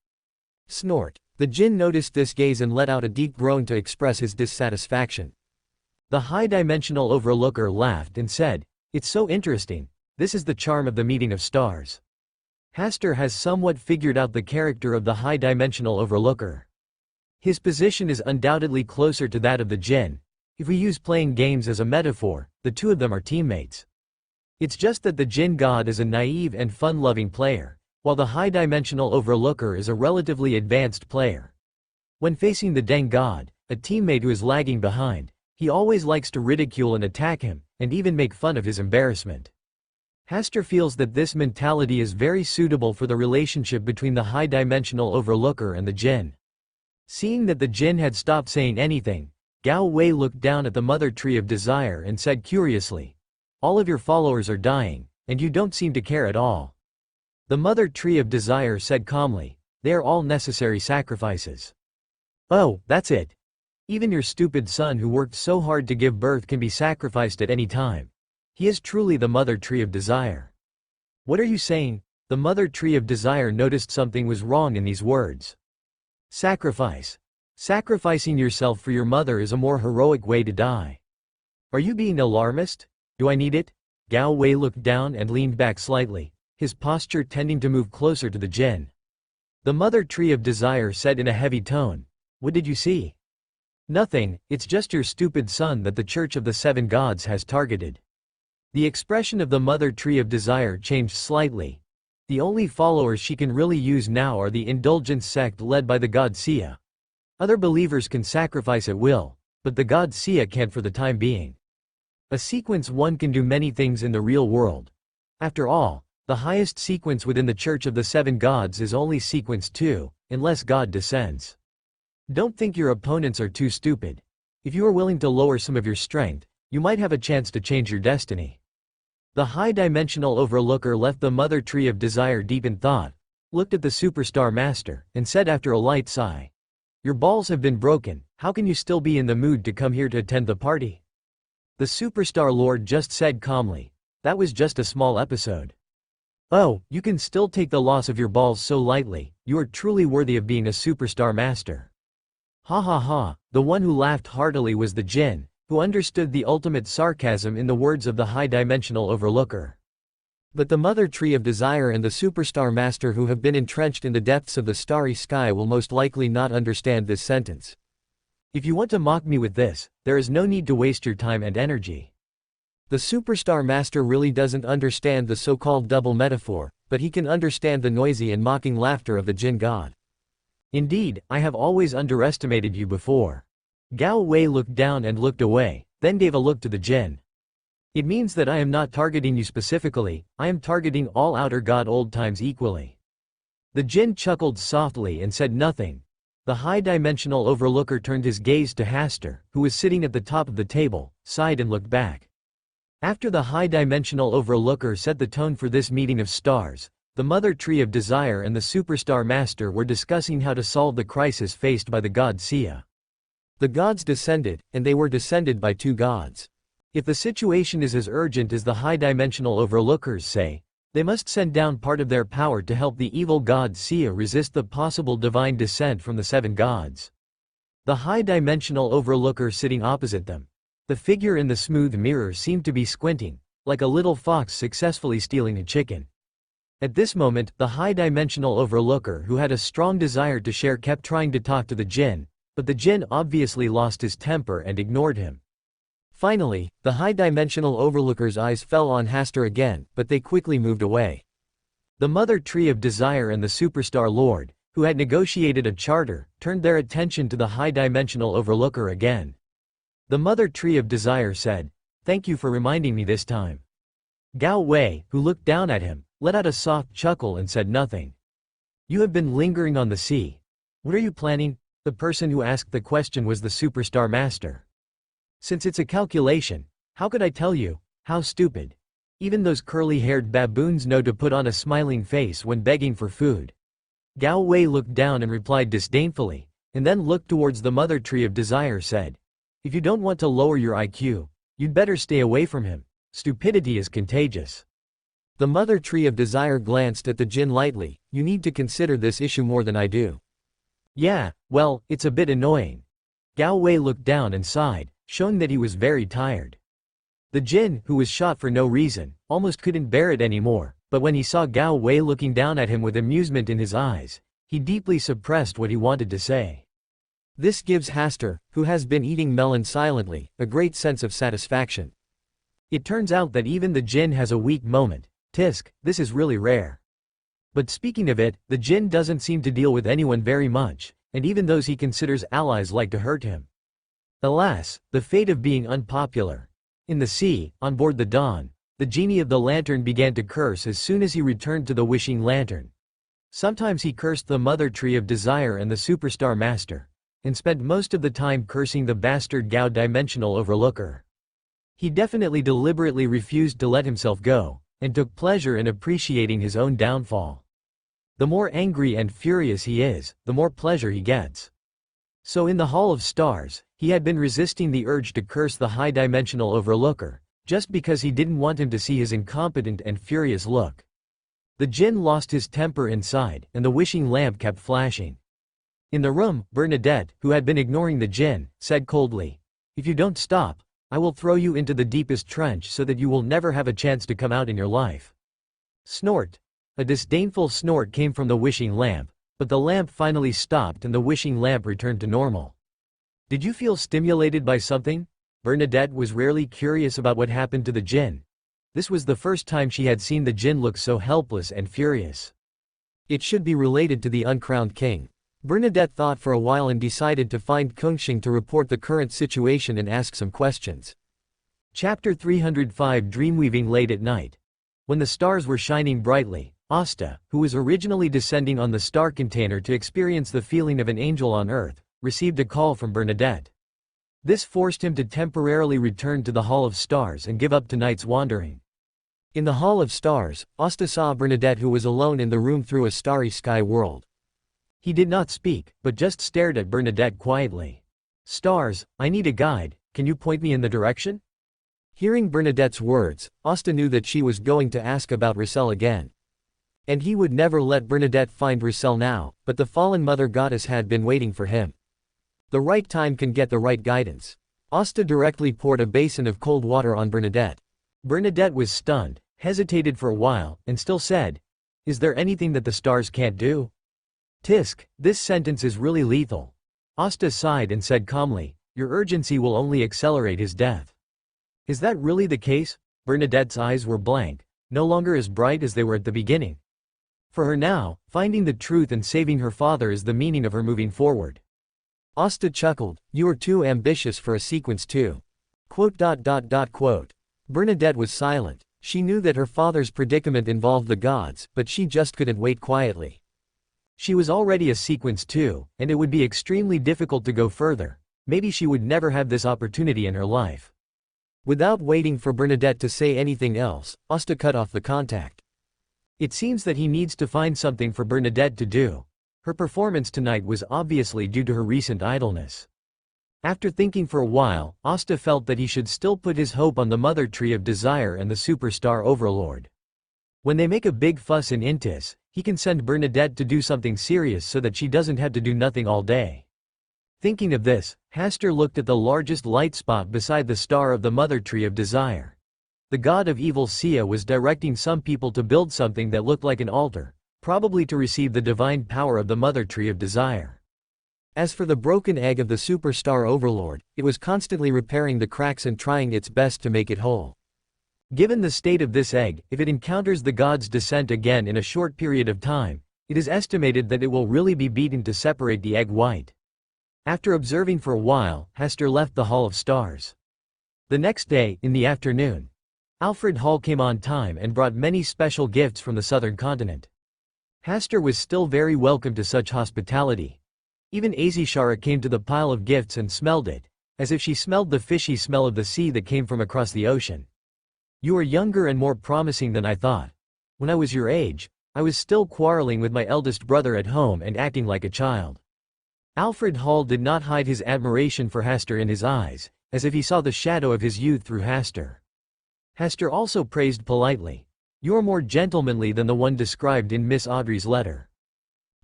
Snort. The jinn noticed this gaze and let out a deep groan to express his dissatisfaction. The high-dimensional overlooker laughed and said, it's so interesting, this is the charm of the meeting of stars. Hastur has somewhat figured out the character of the high-dimensional overlooker. His position is undoubtedly closer to that of the jinn. If we use playing games as a metaphor, the two of them are teammates. It's just that the jinn god is a naive and fun-loving player, while the high-dimensional overlooker is a relatively advanced player. When facing the Deng god, a teammate who is lagging behind, he always likes to ridicule and attack him, and even make fun of his embarrassment. Hastur feels that this mentality is very suitable for the relationship between the high-dimensional overlooker and the jinn. Seeing that the jinn had stopped saying anything, Gao Wei looked down at the Mother Tree of Desire and said curiously, all of your followers are dying, and you don't seem to care at all. The Mother Tree of Desire said calmly, they are all necessary sacrifices. Oh, that's it. Even your stupid son who worked so hard to give birth can be sacrificed at any time. He is truly the Mother Tree of Desire. What are you saying? The Mother Tree of Desire noticed something was wrong in these words. Sacrifice. Sacrificing yourself for your mother is a more heroic way to die. Are you being alarmist? Do I need it? Gao Wei looked down and leaned back slightly, his posture tending to move closer to the jinn. The Mother Tree of Desire said in a heavy tone, what did you see? Nothing, it's just your stupid son that the Church of the Seven Gods has targeted. The expression of the Mother Tree of Desire changed slightly. The only followers she can really use now are the Indulgence sect led by the god Sia. Other believers can sacrifice at will, but the god Sia can't for the time being. A sequence 1 can do many things in the real world. After all, the highest sequence within the Church of the Seven Gods is only sequence 2, unless God descends. Don't think your opponents are too stupid. If you are willing to lower some of your strength, you might have a chance to change your destiny. The high-dimensional overlooker left the Mother Tree of Desire deep in thought, looked at the Superstar Master, and said after a light sigh, your balls have been broken, how can you still be in the mood to come here to attend the party? The Superstar Lord just said calmly, that was just a small episode. Oh, you can still take the loss of your balls so lightly, you are truly worthy of being a Superstar Master. Ha ha ha, the one who laughed heartily was the jinn, who understood the ultimate sarcasm in the words of the high-dimensional overlooker. But the Mother Tree of Desire and the Superstar Master who have been entrenched in the depths of the starry sky will most likely not understand this sentence. If you want to mock me with this, there is no need to waste your time and energy. The Superstar Master really doesn't understand the so-called double metaphor, but he can understand the noisy and mocking laughter of the jinn god. Indeed, I have always underestimated you before. Gao Wei looked down and looked away, then gave a look to the jinn. It means that I am not targeting you specifically, I am targeting all outer god old times equally. The jinn chuckled softly and said nothing. The high-dimensional overlooker turned his gaze to Hastur, who was sitting at the top of the table, sighed and looked back. After the high-dimensional overlooker set the tone for this meeting of stars, the Mother Tree of Desire and the Superstar Master were discussing how to solve the crisis faced by the god Sia. The gods descended, and they were descended by two gods. If the situation is as urgent as the high-dimensional overlookers say, they must send down part of their power to help the evil god Sia resist the possible divine descent from the seven gods. The high-dimensional overlooker sitting opposite them. The figure in the smooth mirror seemed to be squinting, like a little fox successfully stealing a chicken. At this moment, the high-dimensional overlooker who had a strong desire to share kept trying to talk to the jinn, but the jinn obviously lost his temper and ignored him. Finally, the high-dimensional overlooker's eyes fell on Hasta again, but they quickly moved away. The Mother Tree of Desire and the Superstar Lord, who had negotiated a charter, turned their attention to the high-dimensional overlooker again. The Mother Tree of Desire said, "Thank you for reminding me this time." Gao Wei, who looked down at him, let out a soft chuckle and said nothing. "You have been lingering on the sea. What are you planning?" The person who asked the question was the Superstar Master. "Since it's a calculation, how could I tell you? How stupid. Even those curly-haired baboons know to put on a smiling face when begging for food." Gao Wei looked down and replied disdainfully, and then looked towards the Mother Tree of Desire said, "If you don't want to lower your IQ, you'd better stay away from him. Stupidity is contagious." The Mother Tree of Desire glanced at the jinn lightly. "You need to consider this issue more than I do." "Yeah, well, it's a bit annoying." Gao Wei looked down and sighed, showing that he was very tired. The jinn, who was shot for no reason, almost couldn't bear it anymore, but when he saw Gao Wei looking down at him with amusement in his eyes, he deeply suppressed what he wanted to say. This gives Hasta, who has been eating melon silently, a great sense of satisfaction. It turns out that even the jinn has a weak moment. Tisk, this is really rare. But speaking of it, the jinn doesn't seem to deal with anyone very much, and even those he considers allies like to hurt him. Alas, the fate of being unpopular. In the sea, on board the Dawn, the genie of the lantern began to curse as soon as he returned to the wishing lantern. Sometimes he cursed the Mother Tree of Desire and the Superstar Master, and spent most of the time cursing the bastard Gao Dimensional Overlooker. He definitely deliberately refused to let himself go, and took pleasure in appreciating his own downfall. The more angry and furious he is, the more pleasure he gets. So in the Hall of Stars, he had been resisting the urge to curse the high-dimensional overlooker, just because he didn't want him to see his incompetent and furious look. The jinn lost his temper inside, and the wishing lamp kept flashing. In the room, Bernadette, who had been ignoring the jinn, said coldly, "If you don't stop, I will throw you into the deepest trench so that you will never have a chance to come out in your life." Snort. A disdainful snort came from the wishing lamp, but the lamp finally stopped and the wishing lamp returned to normal. "Did you feel stimulated by something?" Bernadette was rarely curious about what happened to the jinn. This was the first time she had seen the jinn look so helpless and furious. It should be related to the uncrowned king. Bernadette thought for a while and decided to find Kungxing to report the current situation and ask some questions. Chapter 305 Dreamweaving Late at Night. When the stars were shining brightly, Hasta, who was originally descending on the star container to experience the feeling of an angel on Earth, received a call from Bernadette. This forced him to temporarily return to the Hall of Stars and give up tonight's wandering. In the Hall of Stars, Hasta saw Bernadette, who was alone in the room through a starry sky world. He did not speak, but just stared at Bernadette quietly. "Stars, I need a guide, can you point me in the direction?" Hearing Bernadette's words, Hasta knew that she was going to ask about Rissel again. And he would never let Bernadette find Rissel now, but the fallen mother goddess had been waiting for him. The right time can get the right guidance. Hasta directly poured a basin of cold water on Bernadette. Bernadette was stunned, hesitated for a while, and still said, "Is there anything that the stars can't do?" Tisk, this sentence is really lethal. Hasta sighed and said calmly, "Your urgency will only accelerate his death." Is that really the case? Bernadette's eyes were blank, no longer as bright as they were at the beginning. For her now, finding the truth and saving her father is the meaning of her moving forward. Hasta chuckled, "You are too ambitious for a sequence too." Bernadette was silent. She knew that her father's predicament involved the gods, but she just couldn't wait quietly. She was already a sequence 2, and it would be extremely difficult to go further. Maybe she would never have this opportunity in her life. Without waiting for Bernadette to say anything else, Hasta cut off the contact. It seems that he needs to find something for Bernadette to do. Her performance tonight was obviously due to her recent idleness. After thinking for a while, Hasta felt that he should still put his hope on the Mother Tree of Desire and the Superstar Overlord. When they make a big fuss in Intis, he can send Bernadette to do something serious so that she doesn't have to do nothing all day. Thinking of this, Hastur looked at the largest light spot beside the star of the Mother Tree of Desire. The god of evil Sia was directing some people to build something that looked like an altar, probably to receive the divine power of the Mother Tree of Desire. As for the broken egg of the Superstar Overlord, it was constantly repairing the cracks and trying its best to make it whole. Given the state of this egg, if it encounters the god's descent again in a short period of time, it is estimated that it will really be beaten to separate the egg white. After observing for a while, Hastur left the Hall of Stars. The next day, in the afternoon, Alfred Hall came on time and brought many special gifts from the southern continent. Hastur was still very welcome to such hospitality. Even Azishara came to the pile of gifts and smelled it, as if she smelled the fishy smell of the sea that came from across the ocean. "You are younger and more promising than I thought. When I was your age, I was still quarreling with my eldest brother at home and acting like a child." Alfred Hall did not hide his admiration for Hastur in his eyes, as if he saw the shadow of his youth through Hastur. Hastur also praised politely. "You're more gentlemanly than the one described in Miss Audrey's letter."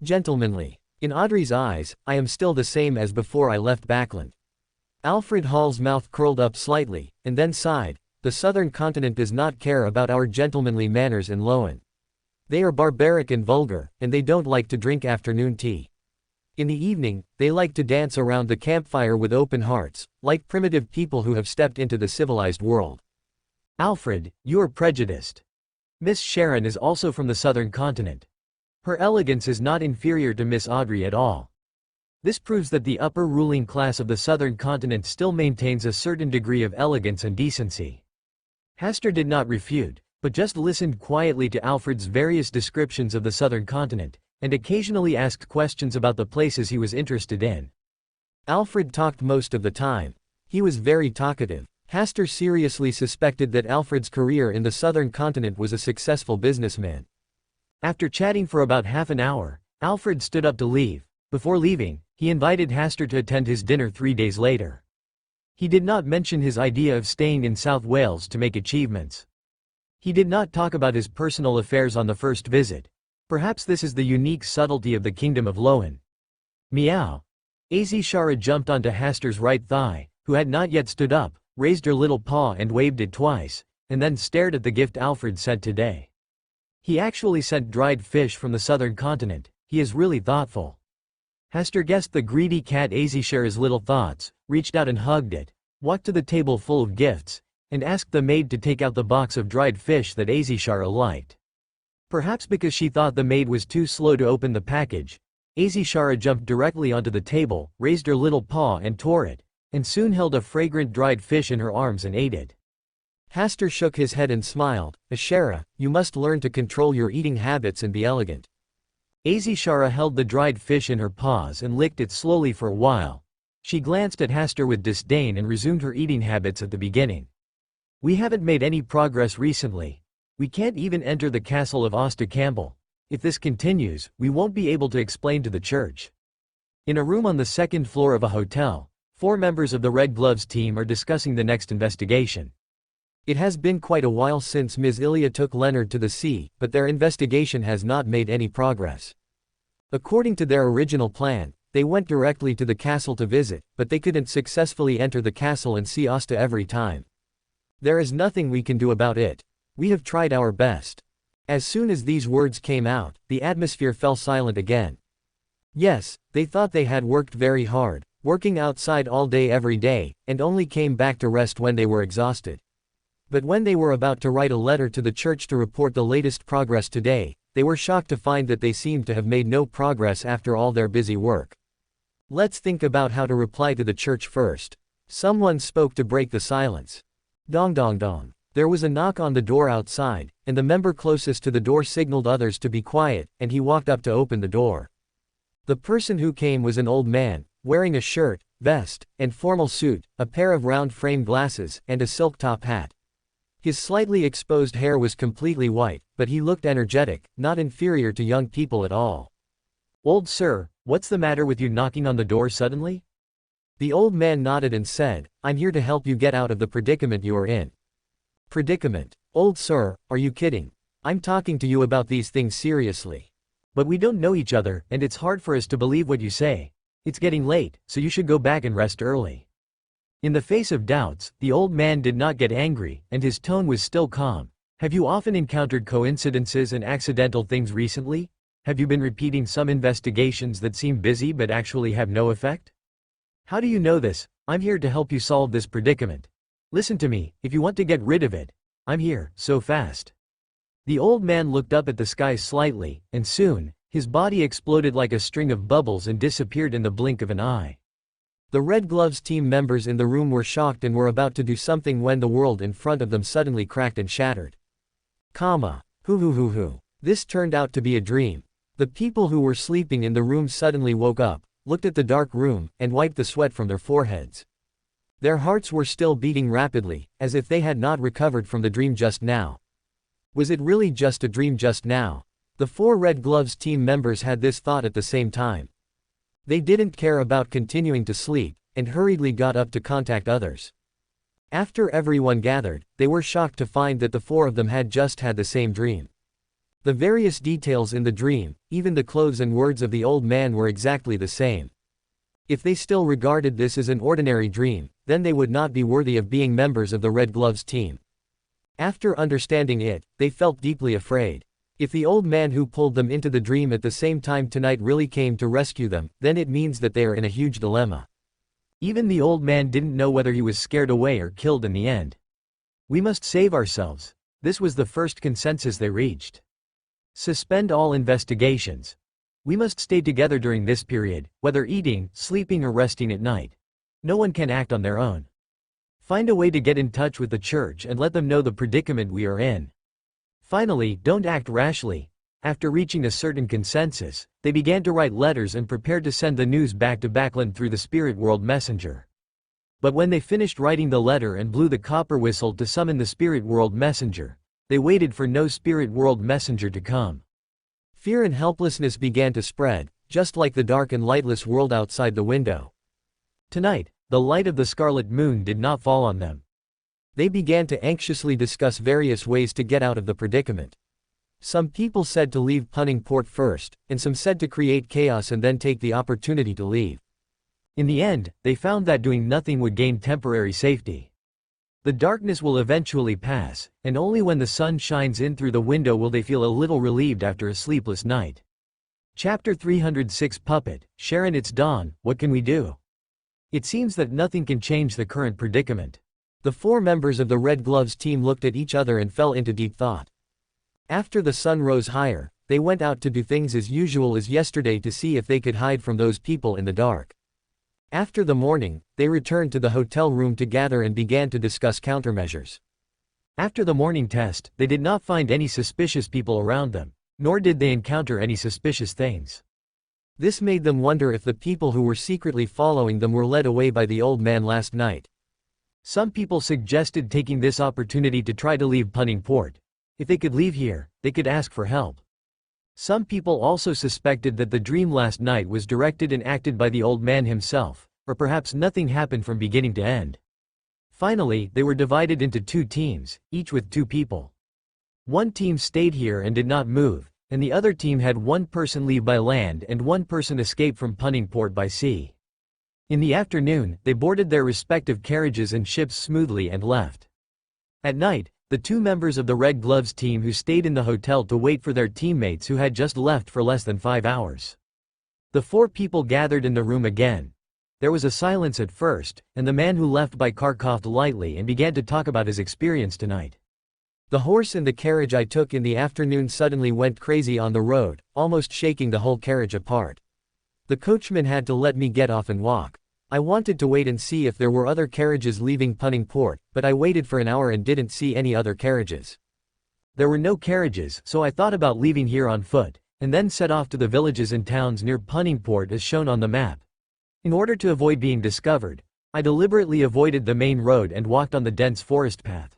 Gentlemanly. In Audrey's eyes, I am still the same as before I left Backland. Alfred Hall's mouth curled up slightly, and then sighed. The southern continent does not care about our gentlemanly manners in Loen. They are barbaric and vulgar, and they don't like to drink afternoon tea. In the evening, they like to dance around the campfire with open hearts, like primitive people who have stepped into the civilized world. "Alfred, you are prejudiced. Miss Sharon is also from the southern continent. Her elegance is not inferior to Miss Audrey at all. This proves that the upper ruling class of the southern continent still maintains a certain degree of elegance and decency." Hastur did not refute, but just listened quietly to Alfred's various descriptions of the southern continent, and occasionally asked questions about the places he was interested in. Alfred talked most of the time. He was very talkative. Hastur seriously suspected that Alfred's career in the southern continent was a successful businessman. After chatting for about half an hour, Alfred stood up to leave. Before leaving, he invited Hastur to attend his dinner 3 days later. He did not mention his idea of staying in South Wales to make achievements. He did not talk about his personal affairs on the first visit. Perhaps this is the unique subtlety of the Kingdom of Loen. Meow. Azishara jumped onto Hastur's right thigh, who had not yet stood up, raised her little paw and waved it twice, and then stared at the gift Alfred sent today. He actually sent dried fish from the southern continent. He is really thoughtful. Hastur guessed the greedy cat Azishara's little thoughts, reached out and hugged it, walked to the table full of gifts, and asked the maid to take out the box of dried fish that Azishara liked. Perhaps because she thought the maid was too slow to open the package, Azishara jumped directly onto the table, raised her little paw and tore it, and soon held a fragrant dried fish in her arms and ate it. Hastur shook his head and smiled. "Ashera, you must learn to control your eating habits and be elegant." Azishara held the dried fish in her paws and licked it slowly for a while. She glanced at Hastur with disdain and resumed her eating habits at the beginning. "We haven't made any progress recently. We can't even enter the castle of Hasta Campbell. If this continues, we won't be able to explain to the church." In a room on the second floor of a hotel, 4 members of the Red Gloves team are discussing the next investigation. It has been quite a while since Ms. Ilya took Leonard to the sea, but their investigation has not made any progress. According to their original plan, they went directly to the castle to visit, but they couldn't successfully enter the castle and see Hasta every time. "There is nothing we can do about it. We have tried our best." As soon as these words came out, the atmosphere fell silent again. Yes, they thought they had worked very hard, working outside all day every day, and only came back to rest when they were exhausted. But when they were about to write a letter to the church to report the latest progress today, they were shocked to find that they seemed to have made no progress after all their busy work. "Let's think about how to reply to the church first." Someone spoke to break the silence. Dong dong dong. There was a knock on the door outside, and the member closest to the door signaled others to be quiet, and he walked up to open the door. The person who came was an old man, wearing a shirt, vest, and formal suit, a pair of round-framed glasses, and a silk top hat. His slightly exposed hair was completely white, but he looked energetic, not inferior to young people at all. "Old sir, what's the matter with you knocking on the door suddenly?" The old man nodded and said, "I'm here to help you get out of the predicament you are in." Predicament? Old sir, are you kidding? I'm talking to you about these things seriously. "But we don't know each other, and it's hard for us to believe what you say. It's getting late, so you should go back and rest early." In the face of doubts, the old man did not get angry, and his tone was still calm. "Have you often encountered coincidences and accidental things recently? Have you been repeating some investigations that seem busy but actually have no effect? How do you know this? I'm here to help you solve this predicament. Listen to me, if you want to get rid of it, I'm here, so fast." The old man looked up at the sky slightly, and soon, his body exploded like a string of bubbles and disappeared in the blink of an eye. The Red Gloves team members in the room were shocked and were about to do something when the world in front of them suddenly cracked and shattered. Hoo. This turned out to be a dream. The people who were sleeping in the room suddenly woke up, looked at the dark room, and wiped the sweat from their foreheads. Their hearts were still beating rapidly, as if they had not recovered from the dream just now. Was it really just a dream just now? The 4 Red Gloves team members had this thought at the same time. They didn't care about continuing to sleep, and hurriedly got up to contact others. After everyone gathered, they were shocked to find that the 4 of them had just had the same dream. The various details in the dream, even the clothes and words of the old man were exactly the same. If they still regarded this as an ordinary dream, then they would not be worthy of being members of the Red Gloves team. After understanding it, they felt deeply afraid. If the old man who pulled them into the dream at the same time tonight really came to rescue them, then it means that they are in a huge dilemma. Even the old man didn't know whether he was scared away or killed in the end. "We must save ourselves." This was the first consensus they reached. "Suspend all investigations. We must stay together during this period, whether eating, sleeping or resting at night. No one can act on their own. Find a way to get in touch with the church and let them know the predicament we are in. Finally, don't act rashly." After reaching a certain consensus, they began to write letters and prepared to send the news back to Backland through the spirit world messenger. But when they finished writing the letter and blew the copper whistle to summon the spirit world messenger, they waited for no spirit world messenger to come. Fear and helplessness began to spread, just like the dark and lightless world outside the window. Tonight, the light of the scarlet moon did not fall on them. They began to anxiously discuss various ways to get out of the predicament. Some people said to leave Punning Port first, and some said to create chaos and then take the opportunity to leave. In the end, they found that doing nothing would gain temporary safety. The darkness will eventually pass, and only when the sun shines in through the window will they feel a little relieved after a sleepless night. Chapter 306 Puppet, Sharon. It's dawn, what can we do? It seems that nothing can change the current predicament. The 4 members of the Red Gloves team looked at each other and fell into deep thought. After the sun rose higher, they went out to do things as usual as yesterday to see if they could hide from those people in the dark. After the morning, they returned to the hotel room to gather and began to discuss countermeasures. After the morning test, they did not find any suspicious people around them, nor did they encounter any suspicious things. This made them wonder if the people who were secretly following them were led away by the old man last night. Some people suggested taking this opportunity to try to leave Punning Port. If they could leave here, they could ask for help. Some people also suspected that the dream last night was directed and acted by the old man himself, or perhaps nothing happened from beginning to end. Finally, they were divided into 2 teams, each with 2 people. One team stayed here and did not move, and the other team had 1 person leave by land and 1 person escape from Punning Port by sea. In the afternoon, they boarded their respective carriages and ships smoothly and left. At night, the 2 members of the Red Gloves team who stayed in the hotel to wait for their teammates who had just left for less than 5 hours. The 4 people gathered in the room again. There was a silence at first, and the man who left by car coughed lightly and began to talk about his experience tonight. "The horse in the carriage I took in the afternoon suddenly went crazy on the road, almost shaking the whole carriage apart. The coachman had to let me get off and walk. I wanted to wait and see if there were other carriages leaving Punning Port, but I waited for an hour and didn't see any other carriages. There were no carriages, so I thought about leaving here on foot, and then set off to the villages and towns near Punning Port as shown on the map. In order to avoid being discovered, I deliberately avoided the main road and walked on the dense forest path.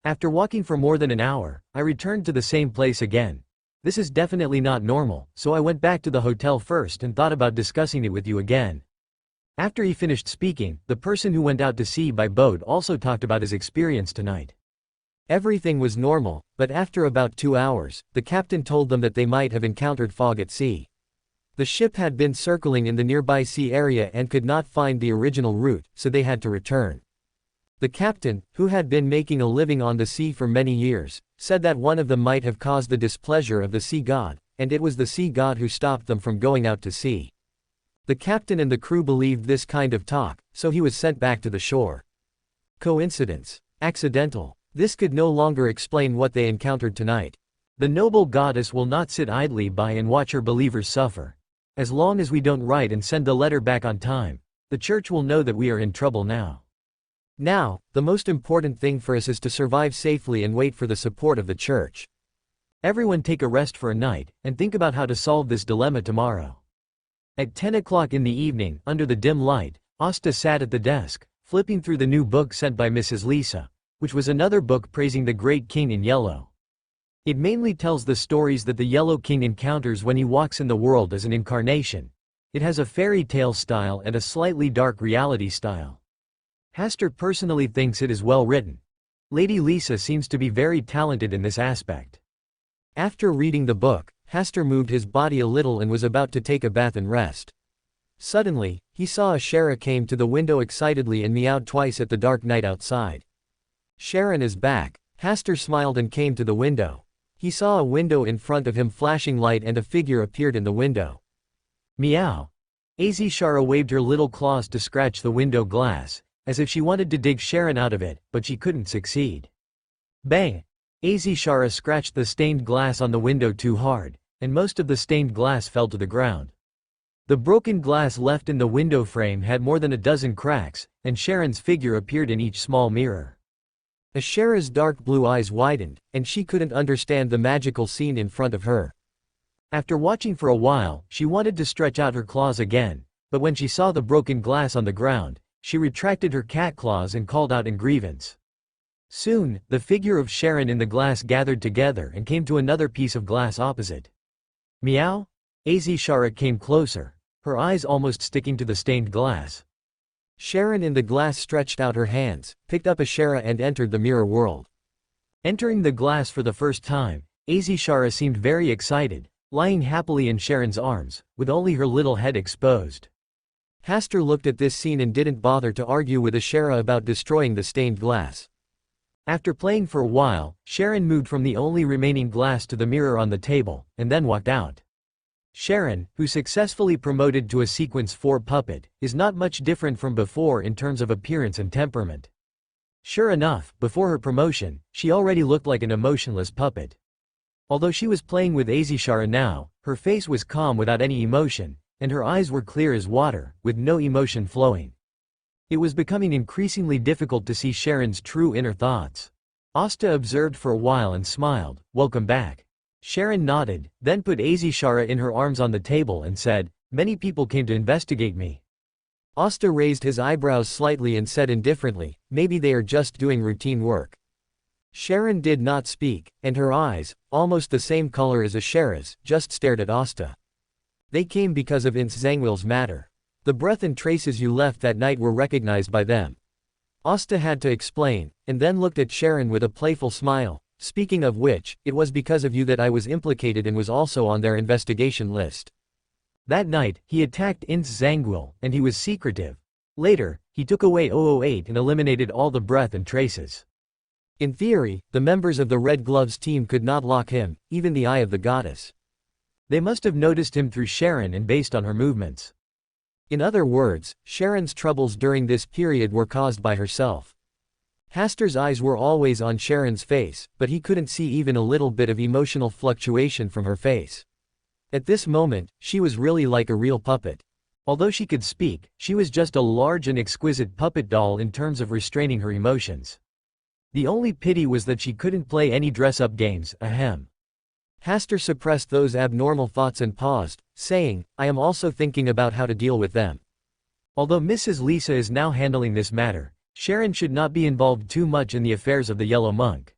After walking for more than an hour, I returned to the same place again. This is definitely not normal, so I went back to the hotel first and thought about discussing it with you again. After he finished speaking, the person who went out to sea by boat also talked about his experience tonight. Everything was normal, but after about 2 hours, the captain told them that they might have encountered fog at sea. The ship had been circling in the nearby sea area and could not find the original route, so they had to return. The captain, who had been making a living on the sea for many years, said that one of them might have caused the displeasure of the sea god, and it was the sea god who stopped them from going out to sea. The captain and the crew believed this kind of talk, so he was sent back to the shore. Coincidence? Accidental? This could no longer explain what they encountered tonight. The noble goddess will not sit idly by and watch her believers suffer. As long as we don't write and send the letter back on time, the church will know that we are in trouble now. Now, the most important thing for us is to survive safely and wait for the support of the church. Everyone take a rest for a night, and think about how to solve this dilemma tomorrow. At 10 o'clock in the evening, under the dim light, Asta sat at the desk, flipping through the new book sent by Mrs. Lisa, which was another book praising the Great King in Yellow. It mainly tells the stories that the Yellow King encounters when he walks in the world as an incarnation. It has a fairy tale style and a slightly dark reality style. Hasta personally thinks it is well written. Lady Lisa seems to be very talented in this aspect. After reading the book, Hasta moved his body a little and was about to take a bath and rest. Suddenly, he saw a Shara came to the window excitedly and meowed twice at the dark night outside. Sharon is back. Hasta smiled and came to the window. He saw a window in front of him flashing light and a figure appeared in the window. Meow. Shara waved her little claws to scratch the window glass, as if she wanted to dig Sharon out of it, but she couldn't succeed. Bang! Shara scratched the stained glass on the window too hard, and most of the stained glass fell to the ground. The broken glass left in the window frame had more than a dozen cracks, and Sharon's figure appeared in each small mirror. Ashara's dark blue eyes widened, and she couldn't understand the magical scene in front of her. After watching for a while, she wanted to stretch out her claws again, but when she saw the broken glass on the ground, she retracted her cat claws and called out in grievance. Soon, the figure of Sharon in the glass gathered together and came to another piece of glass opposite. Meow? Shara came closer, her eyes almost sticking to the stained glass. Sharon in the glass stretched out her hands, picked up Ashara and entered the mirror world. Entering the glass for the first time, Shara seemed very excited, lying happily in Sharon's arms, with only her little head exposed. Hasta looked at this scene and didn't bother to argue with Ashara about destroying the stained glass. After playing for a while, Sharon moved from the only remaining glass to the mirror on the table, and then walked out. Sharon, who successfully promoted to a Sequence 4 puppet, is not much different from before in terms of appearance and temperament. Sure enough, before her promotion, she already looked like an emotionless puppet. Although she was playing with Shara now, her face was calm without any emotion, and her eyes were clear as water, with no emotion flowing. It was becoming increasingly difficult to see Sharon's true inner thoughts. Asta observed for a while and smiled, "Welcome back." Sharon nodded, then put Shara in her arms on the table and said, "Many people came to investigate me." Asta raised his eyebrows slightly and said indifferently, "Maybe they are just doing routine work." Sharon did not speak, and her eyes, almost the same color as Ashara's, just stared at Asta. "They came because of Zangwill's matter. The breath and traces you left that night were recognized by them." Asta had to explain, and then looked at Sharon with a playful smile. "Speaking of which, it was because of you that I was implicated and was also on their investigation list." That night, he attacked Zangwill, and he was secretive. Later, he took away 008 and eliminated all the breath and traces. In theory, the members of the Red Gloves team could not lock him, even the Eye of the Goddess. They must have noticed him through Sharon and based on her movements. In other words, Sharon's troubles during this period were caused by herself. Hasta's eyes were always on Sharon's face, but he couldn't see even a little bit of emotional fluctuation from her face. At this moment, she was really like a real puppet. Although she could speak, she was just a large and exquisite puppet doll in terms of restraining her emotions. The only pity was that she couldn't play any dress-up games, ahem. Hasta suppressed those abnormal thoughts and paused, saying, "I am also thinking about how to deal with them." Although Mrs. Lisa is now handling this matter, Sharon should not be involved too much in the affairs of the Yellow Monk.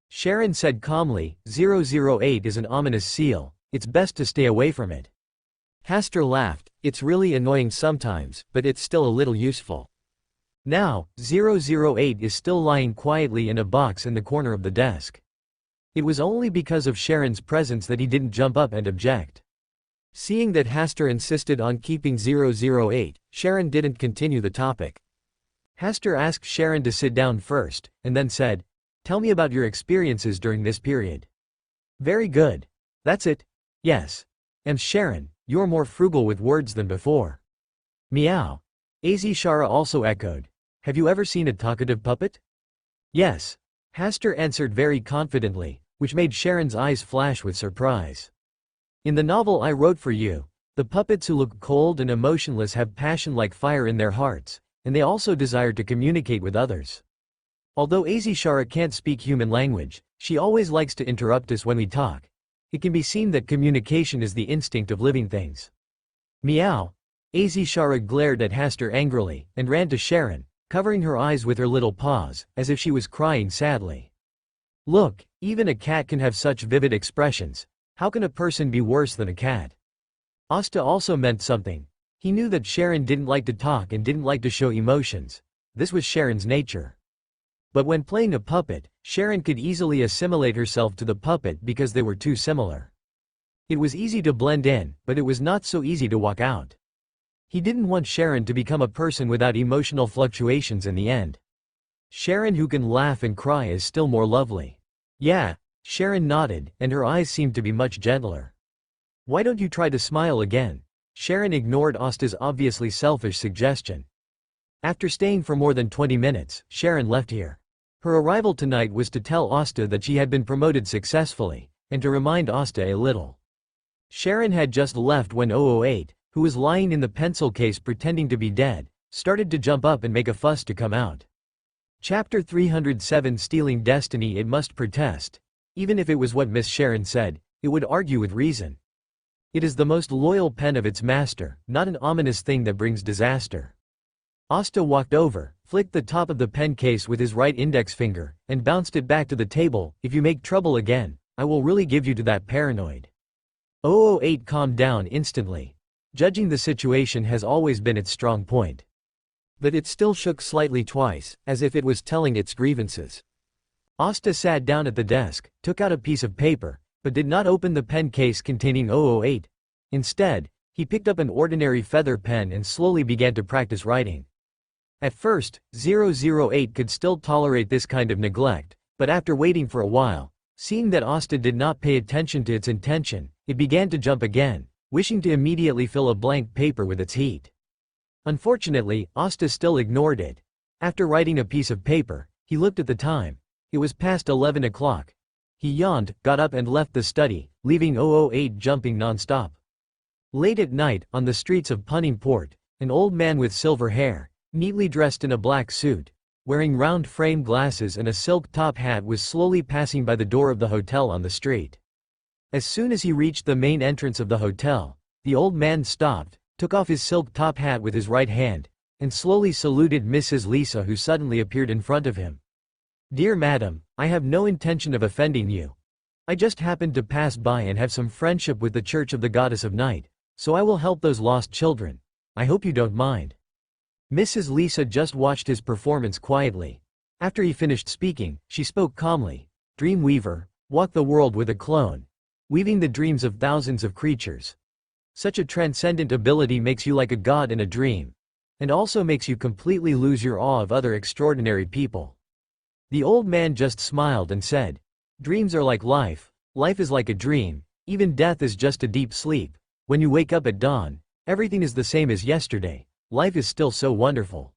Sharon said calmly, 008 is an ominous seal, it's best to stay away from it. Hasta laughed, it's really annoying sometimes, but it's still a little useful. Now, 008 is still lying quietly in a box in the corner of the desk. It was only because of Sharon's presence that he didn't jump up and object. Seeing that Hasta insisted on keeping 008, Sharon didn't continue the topic. Hasta asked Sharon to sit down first, and then said, tell me about your experiences during this period. Very good. That's it. Yes. And Sharon, you're more frugal with words than before. Meow. Azishara also echoed. Have you ever seen a talkative puppet? Yes. Hasta answered very confidently, which made Sharon's eyes flash with surprise. In the novel I wrote for you, the puppets who look cold and emotionless have passion like fire in their hearts, and they also desire to communicate with others. Although Azishara can't speak human language, she always likes to interrupt us when we talk. It can be seen that communication is the instinct of living things. Meow. Azishara glared at Hasta angrily, and ran to Sharon, covering her eyes with her little paws, as if she was crying sadly. Look, even a cat can have such vivid expressions. How can a person be worse than a cat? Hasta also meant something. He knew that Sharon didn't like to talk and didn't like to show emotions. This was Sharon's nature. But when playing a puppet, Sharon could easily assimilate herself to the puppet because they were too similar. It was easy to blend in, but it was not so easy to walk out. He didn't want Sharon to become a person without emotional fluctuations in the end. Sharon who can laugh and cry is still more lovely. Yeah, Sharon nodded, and her eyes seemed to be much gentler. Why don't you try to smile again? Sharon ignored Hasta's obviously selfish suggestion. After staying for more than 20 minutes, Sharon left here. Her arrival tonight was to tell Hasta that she had been promoted successfully, and to remind Hasta a little. Sharon had just left when 008, who was lying in the pencil case pretending to be dead, started to jump up and make a fuss to come out. Chapter 307 Stealing Destiny. It must protest. Even if it was what Miss Sharon said, it would argue with reason. It is the most loyal pen of its master, not an ominous thing that brings disaster. Hasta walked over, flicked the top of the pen case with his right index finger, and bounced it back to the table. If you make trouble again, I will really give you to that paranoid. 008 calmed down instantly. Judging the situation has always been its strong point. But it still shook slightly twice, as if it was telling its grievances. Hasta sat down at the desk, took out a piece of paper, but did not open the pen case containing 008. Instead, he picked up an ordinary feather pen and slowly began to practice writing. At first, 008 could still tolerate this kind of neglect, but after waiting for a while, seeing that Hasta did not pay attention to its intention, it began to jump again, wishing to immediately fill a blank paper with its heat. Unfortunately, Hasta still ignored it. After writing a piece of paper, he looked at the time. It was past 11 o'clock. He yawned, got up and left the study, leaving 008 jumping non-stop. Late at night, on the streets of Punningport, an old man with silver hair, neatly dressed in a black suit, wearing round frame glasses and a silk top hat was slowly passing by the door of the hotel on the street. As soon as he reached the main entrance of the hotel, the old man stopped, took off his silk top hat with his right hand, and slowly saluted Mrs. Lisa, who suddenly appeared in front of him. Dear madam, I have no intention of offending you. I just happened to pass by and have some friendship with the Church of the Goddess of Night, so I will help those lost children. I hope you don't mind. Mrs. Lisa just watched his performance quietly. After he finished speaking, she spoke calmly. Dreamweaver, walk the world with a clone, weaving the dreams of thousands of creatures. Such a transcendent ability makes you like a god in a dream, and also makes you completely lose your awe of other extraordinary people. The old man just smiled and said, dreams are like life, life is like a dream, even death is just a deep sleep. When you wake up at dawn, everything is the same as yesterday, life is still so wonderful.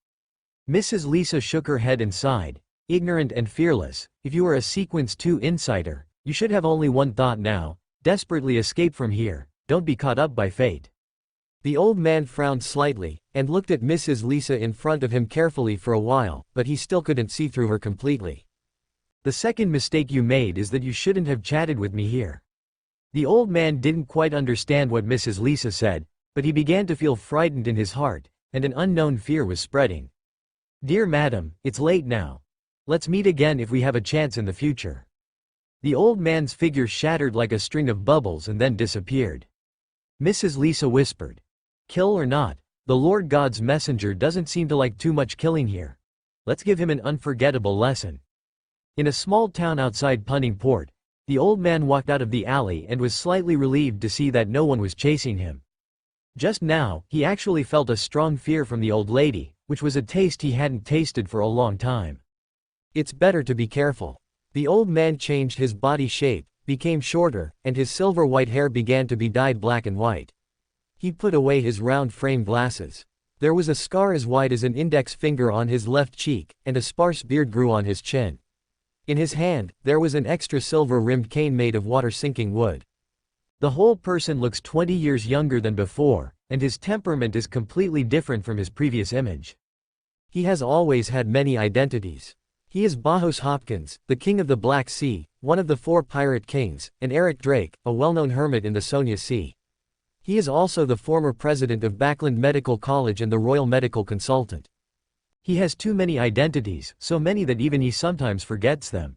Mrs. Lisa shook her head and sighed, ignorant and fearless, if you are a Sequence 2 insider, you should have only one thought now, desperately escape from here, don't be caught up by fate. The old man frowned slightly, and looked at Mrs. Lisa in front of him carefully for a while, but he still couldn't see through her completely. The second mistake you made is that you shouldn't have chatted with me here. The old man didn't quite understand what Mrs. Lisa said, but he began to feel frightened in his heart, and an unknown fear was spreading. "Dear madam, it's late now. Let's meet again if we have a chance in the future." The old man's figure shattered like a string of bubbles and then disappeared. Mrs. Lisa whispered, "Kill or not, the Lord God's messenger doesn't seem to like too much killing here. Let's give him an unforgettable lesson." In a small town outside Puntingport, the old man walked out of the alley and was slightly relieved to see that no one was chasing him. Just now, he actually felt a strong fear from the old lady, which was a taste he hadn't tasted for a long time. It's better to be careful. The old man changed his body shape, became shorter, and his silver white hair began to be dyed black and white. He put away his round frame glasses. There was a scar as wide as an index finger on his left cheek, and a sparse beard grew on his chin. In his hand, there was an extra silver-rimmed cane made of water-sinking wood. The whole person looks 20 years younger than before, and his temperament is completely different from his previous image. He has always had many identities. He is Bajos Hopkins, the king of the Black Sea, one of the 4 pirate kings, and Eric Drake, a well-known hermit in the Sonia Sea. He is also the former president of Backland Medical College and the Royal Medical Consultant. He has too many identities, so many that even he sometimes forgets them.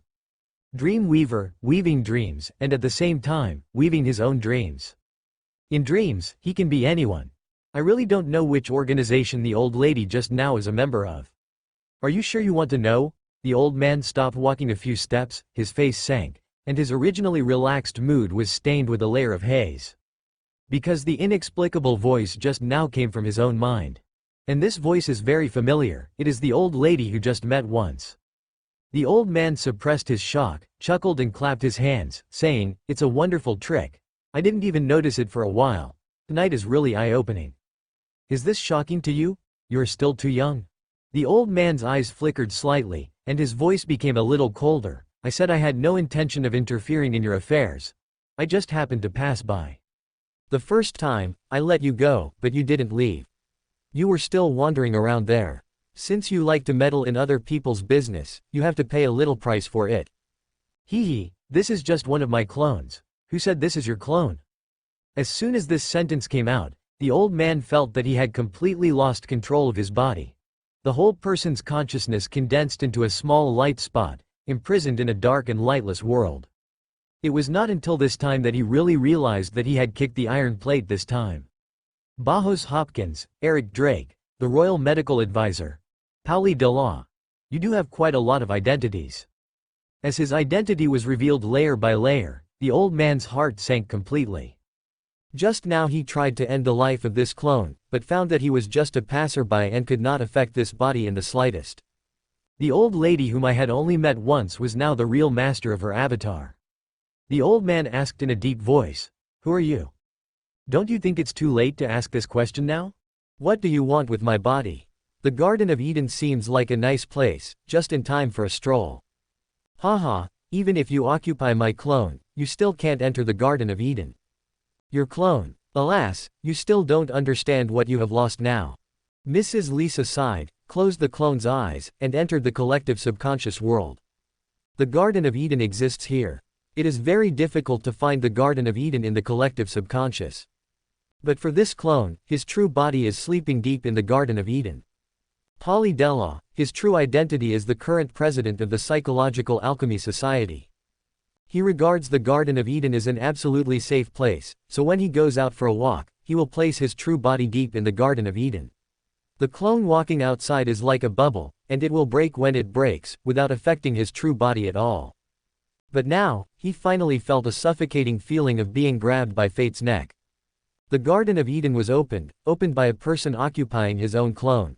Dream weaver, weaving dreams, and at the same time, weaving his own dreams. In dreams, he can be anyone. I really don't know which organization the old lady just now is a member of. Are you sure you want to know? The old man stopped walking a few steps, his face sank, and his originally relaxed mood was stained with a layer of haze. Because the inexplicable voice just now came from his own mind. And this voice is very familiar, it is the old lady who just met once. The old man suppressed his shock, chuckled and clapped his hands, saying, "It's a wonderful trick. I didn't even notice it for a while. Tonight is really eye-opening." "Is this shocking to you? You're still too young." The old man's eyes flickered slightly, and his voice became a little colder. "I said I had no intention of interfering in your affairs. I just happened to pass by. The first time, I let you go, but you didn't leave. You were still wandering around there. Since you like to meddle in other people's business, you have to pay a little price for it." "Hee, this is just one of my clones. Who said this is your clone?" As soon as this sentence came out, the old man felt that he had completely lost control of his body. The whole person's consciousness condensed into a small light spot, imprisoned in a dark and lightless world. It was not until this time that he really realized that he had kicked the iron plate this time. Bajos Hopkins, Eric Drake, the Royal Medical Advisor. Pauli Delaw. You do have quite a lot of identities. As his identity was revealed layer by layer, the old man's heart sank completely. Just now he tried to end the life of this clone, but found that he was just a passerby and could not affect this body in the slightest. The old lady whom I had only met once was now the real master of her avatar. The old man asked in a deep voice, "Who are you? Don't you think it's too late to ask this question now? What do you want with my body? The Garden of Eden seems like a nice place, just in time for a stroll." "Haha, even if you occupy my clone, you still can't enter the Garden of Eden. Your clone, alas, you still don't understand what you have lost now." Mrs. Lisa sighed, closed the clone's eyes, and entered the collective subconscious world. The Garden of Eden exists here. It is very difficult to find the Garden of Eden in the collective subconscious. But for this clone, his true body is sleeping deep in the Garden of Eden. Pauli Delaw, his true identity is the current president of the Psychological Alchemy Society. He regards the Garden of Eden as an absolutely safe place, so when he goes out for a walk, he will place his true body deep in the Garden of Eden. The clone walking outside is like a bubble, and it will break when it breaks, without affecting his true body at all. But now, he finally felt a suffocating feeling of being grabbed by fate's neck. The Garden of Eden was opened by a person occupying his own clone.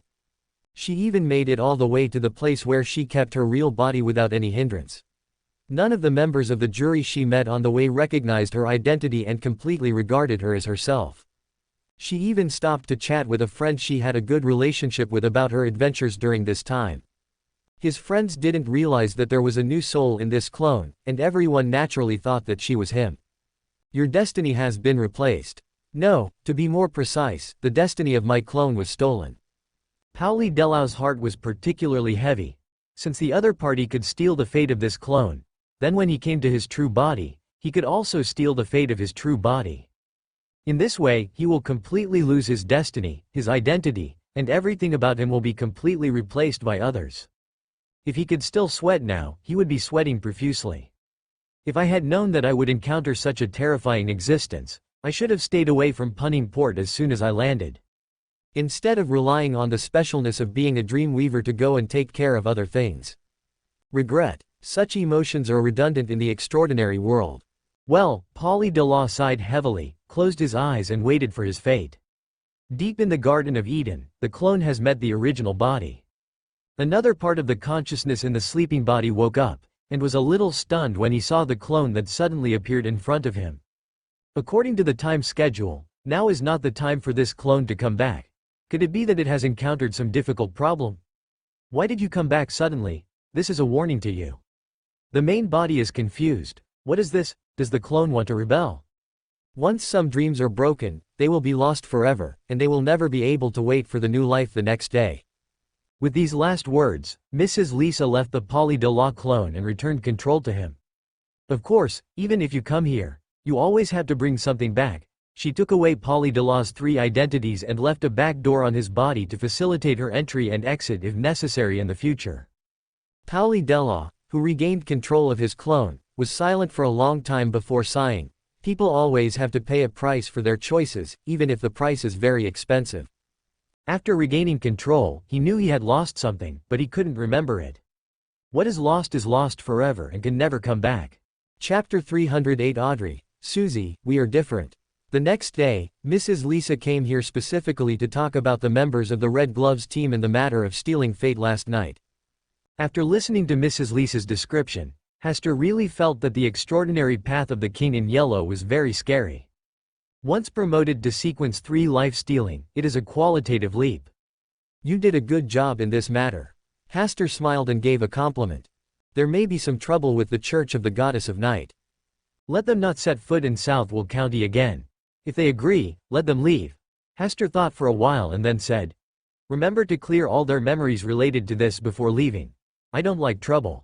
She even made it all the way to the place where she kept her real body without any hindrance. None of the members of the jury she met on the way recognized her identity and completely regarded her as herself. She even stopped to chat with a friend she had a good relationship with about her adventures during this time. His friends didn't realize that there was a new soul in this clone, and everyone naturally thought that she was him. "Your destiny has been replaced." "No, to be more precise, the destiny of my clone was stolen." Pauli Delaw's heart was particularly heavy. Since the other party could steal the fate of this clone, then when he came to his true body, he could also steal the fate of his true body. In this way, he will completely lose his destiny, his identity, and everything about him will be completely replaced by others. If he could still sweat now, he would be sweating profusely. If I had known that I would encounter such a terrifying existence, I should have stayed away from Punning Port as soon as I landed. Instead of relying on the specialness of being a dream weaver to go and take care of other things. Regret. Such emotions are redundant in the extraordinary world. Well, Polly Delaw sighed heavily, closed his eyes and waited for his fate. Deep in the Garden of Eden, the clone has met the original body. Another part of the consciousness in the sleeping body woke up, and was a little stunned when he saw the clone that suddenly appeared in front of him. According to the time schedule, now is not the time for this clone to come back. Could it be that it has encountered some difficult problem? Why did you come back suddenly? This is a warning to you. The main body is confused. What is this? Does the clone want to rebel? Once some dreams are broken, they will be lost forever, and they will never be able to wait for the new life the next day. With these last words, Mrs. Lisa left the Polly Delaw clone and returned control to him. Of course, even if you come here, you always have to bring something back. She took away Polly Delaw's 3 identities and left a back door on his body to facilitate her entry and exit if necessary in the future. Polly Delaw, who regained control of his clone, was silent for a long time before sighing. People always have to pay a price for their choices, even if the price is very expensive. After regaining control, he knew he had lost something, but he couldn't remember it. What is lost forever and can never come back. Chapter 308 Audrey, Susie, we are different. The next day, Mrs. Lisa came here specifically to talk about the members of the Red Gloves team and the matter of stealing fate last night. After listening to Mrs. Lisa's description, Hester really felt that the extraordinary path of the King in Yellow was very scary. Once promoted to Sequence 3 life stealing, it is a qualitative leap. You did a good job in this matter. Hester smiled and gave a compliment. There may be some trouble with the Church of the Goddess of Night. Let them not set foot in Southwell County again. If they agree, let them leave. Hester thought for a while and then said, remember to clear all their memories related to this before leaving. I don't like trouble.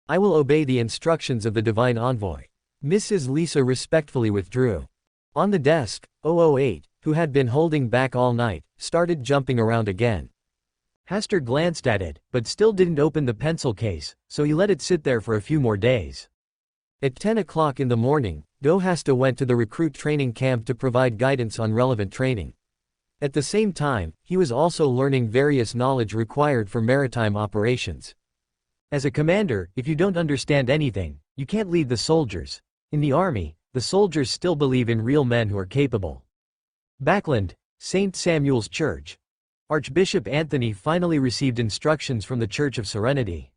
I will obey the instructions of the Divine Envoy. Mrs. Lisa respectfully withdrew. On the desk, 008, who had been holding back all night, started jumping around again. Hester glanced at it, but still didn't open the pencil case, so he let it sit there for a few more days. At 10 o'clock in the morning, Hasta went to the recruit training camp to provide guidance on relevant training. At the same time, he was also learning various knowledge required for maritime operations. As a commander, if you don't understand anything, you can't lead the soldiers. In the army, the soldiers still believe in real men who are capable. Backland, St. Samuel's Church. Archbishop Anthony finally received instructions from the Church of Serenity.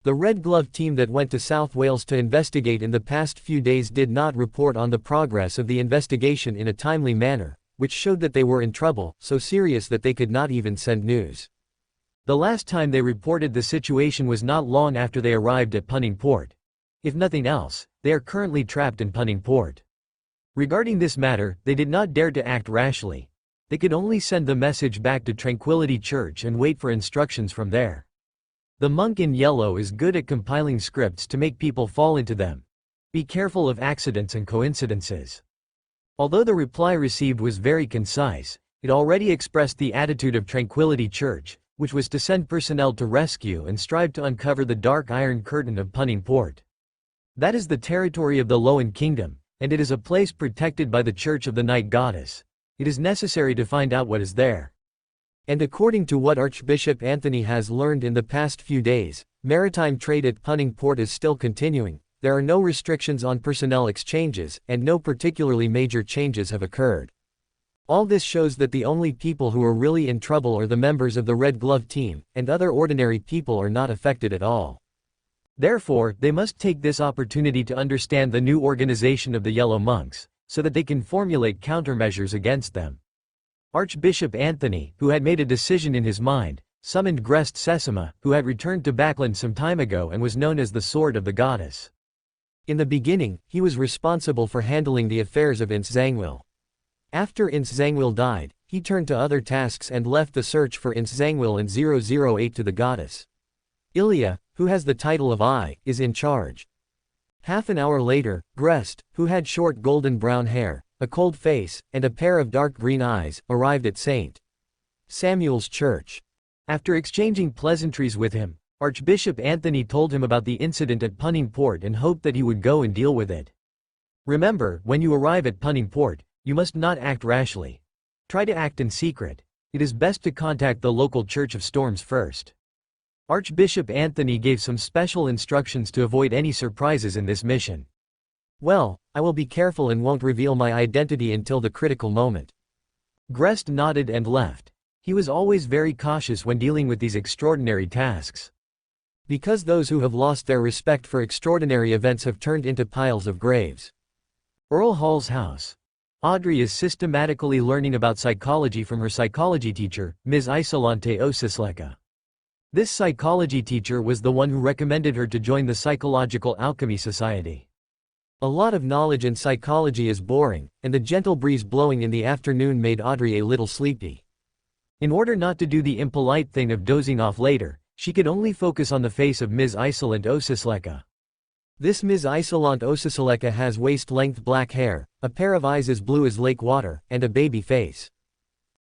The Red Glove team that went to South Wales to investigate in the past few days did not report on the progress of the investigation in a timely manner, which showed that they were in trouble, so serious that they could not even send news. The last time they reported the situation was not long after they arrived at Punning Port. If nothing else, they are currently trapped in Punning Port. Regarding this matter, they did not dare to act rashly. They could only send the message back to Tranquility Church and wait for instructions from there. The monk in yellow is good at compiling scripts to make people fall into them. Be careful of accidents and coincidences. Although the reply received was very concise, it already expressed the attitude of Tranquility Church, which was to send personnel to rescue and strive to uncover the dark iron curtain of Punning Port. That is the territory of the Loan Kingdom, and it is a place protected by the Church of the Night Goddess. It is necessary to find out what is there. And according to what Archbishop Anthony has learned in the past few days, maritime trade at Punning Port is still continuing. There are no restrictions on personnel exchanges, and no particularly major changes have occurred. All this shows that the only people who are really in trouble are the members of the Red Glove team, and other ordinary people are not affected at all. Therefore, they must take this opportunity to understand the new organization of the Yellow Monks, so that they can formulate countermeasures against them. Archbishop Anthony, who had made a decision in his mind, summoned Grest Sessima, who had returned to Backland some time ago and was known as the Sword of the Goddess. In the beginning, he was responsible for handling the affairs of Ince Zangwill. After Ince Zangwill died, he turned to other tasks and left the search for Ince Zangwill and 008 to the goddess. Ilya, who has the title of I, is in charge. Half an hour later, Grest, who had short golden brown hair, a cold face, and a pair of dark green eyes, arrived at St. Samuel's church. After exchanging pleasantries with him, Archbishop Anthony told him about the incident at Punning Port and hoped that he would go and deal with it. Remember, when you arrive at Punning Port, you must not act rashly. Try to act in secret. It is best to contact the local Church of Storms first. Archbishop Anthony gave some special instructions to avoid any surprises in this mission. Well, I will be careful and won't reveal my identity until the critical moment. Grest nodded and left. He was always very cautious when dealing with these extraordinary tasks. Because those who have lost their respect for extraordinary events have turned into piles of graves. Earl Hall's house. Audrey is systematically learning about psychology from her psychology teacher, Ms. Isolante Osisleka. This psychology teacher was the one who recommended her to join the Psychological Alchemy Society. A lot of knowledge in psychology is boring, and the gentle breeze blowing in the afternoon made Audrey a little sleepy. In order not to do the impolite thing of dozing off later, she could only focus on the face of Ms. Isolante Osisleka. This Ms. Isolante Osisleka has waist-length black hair, a pair of eyes as blue as lake water, and a baby face.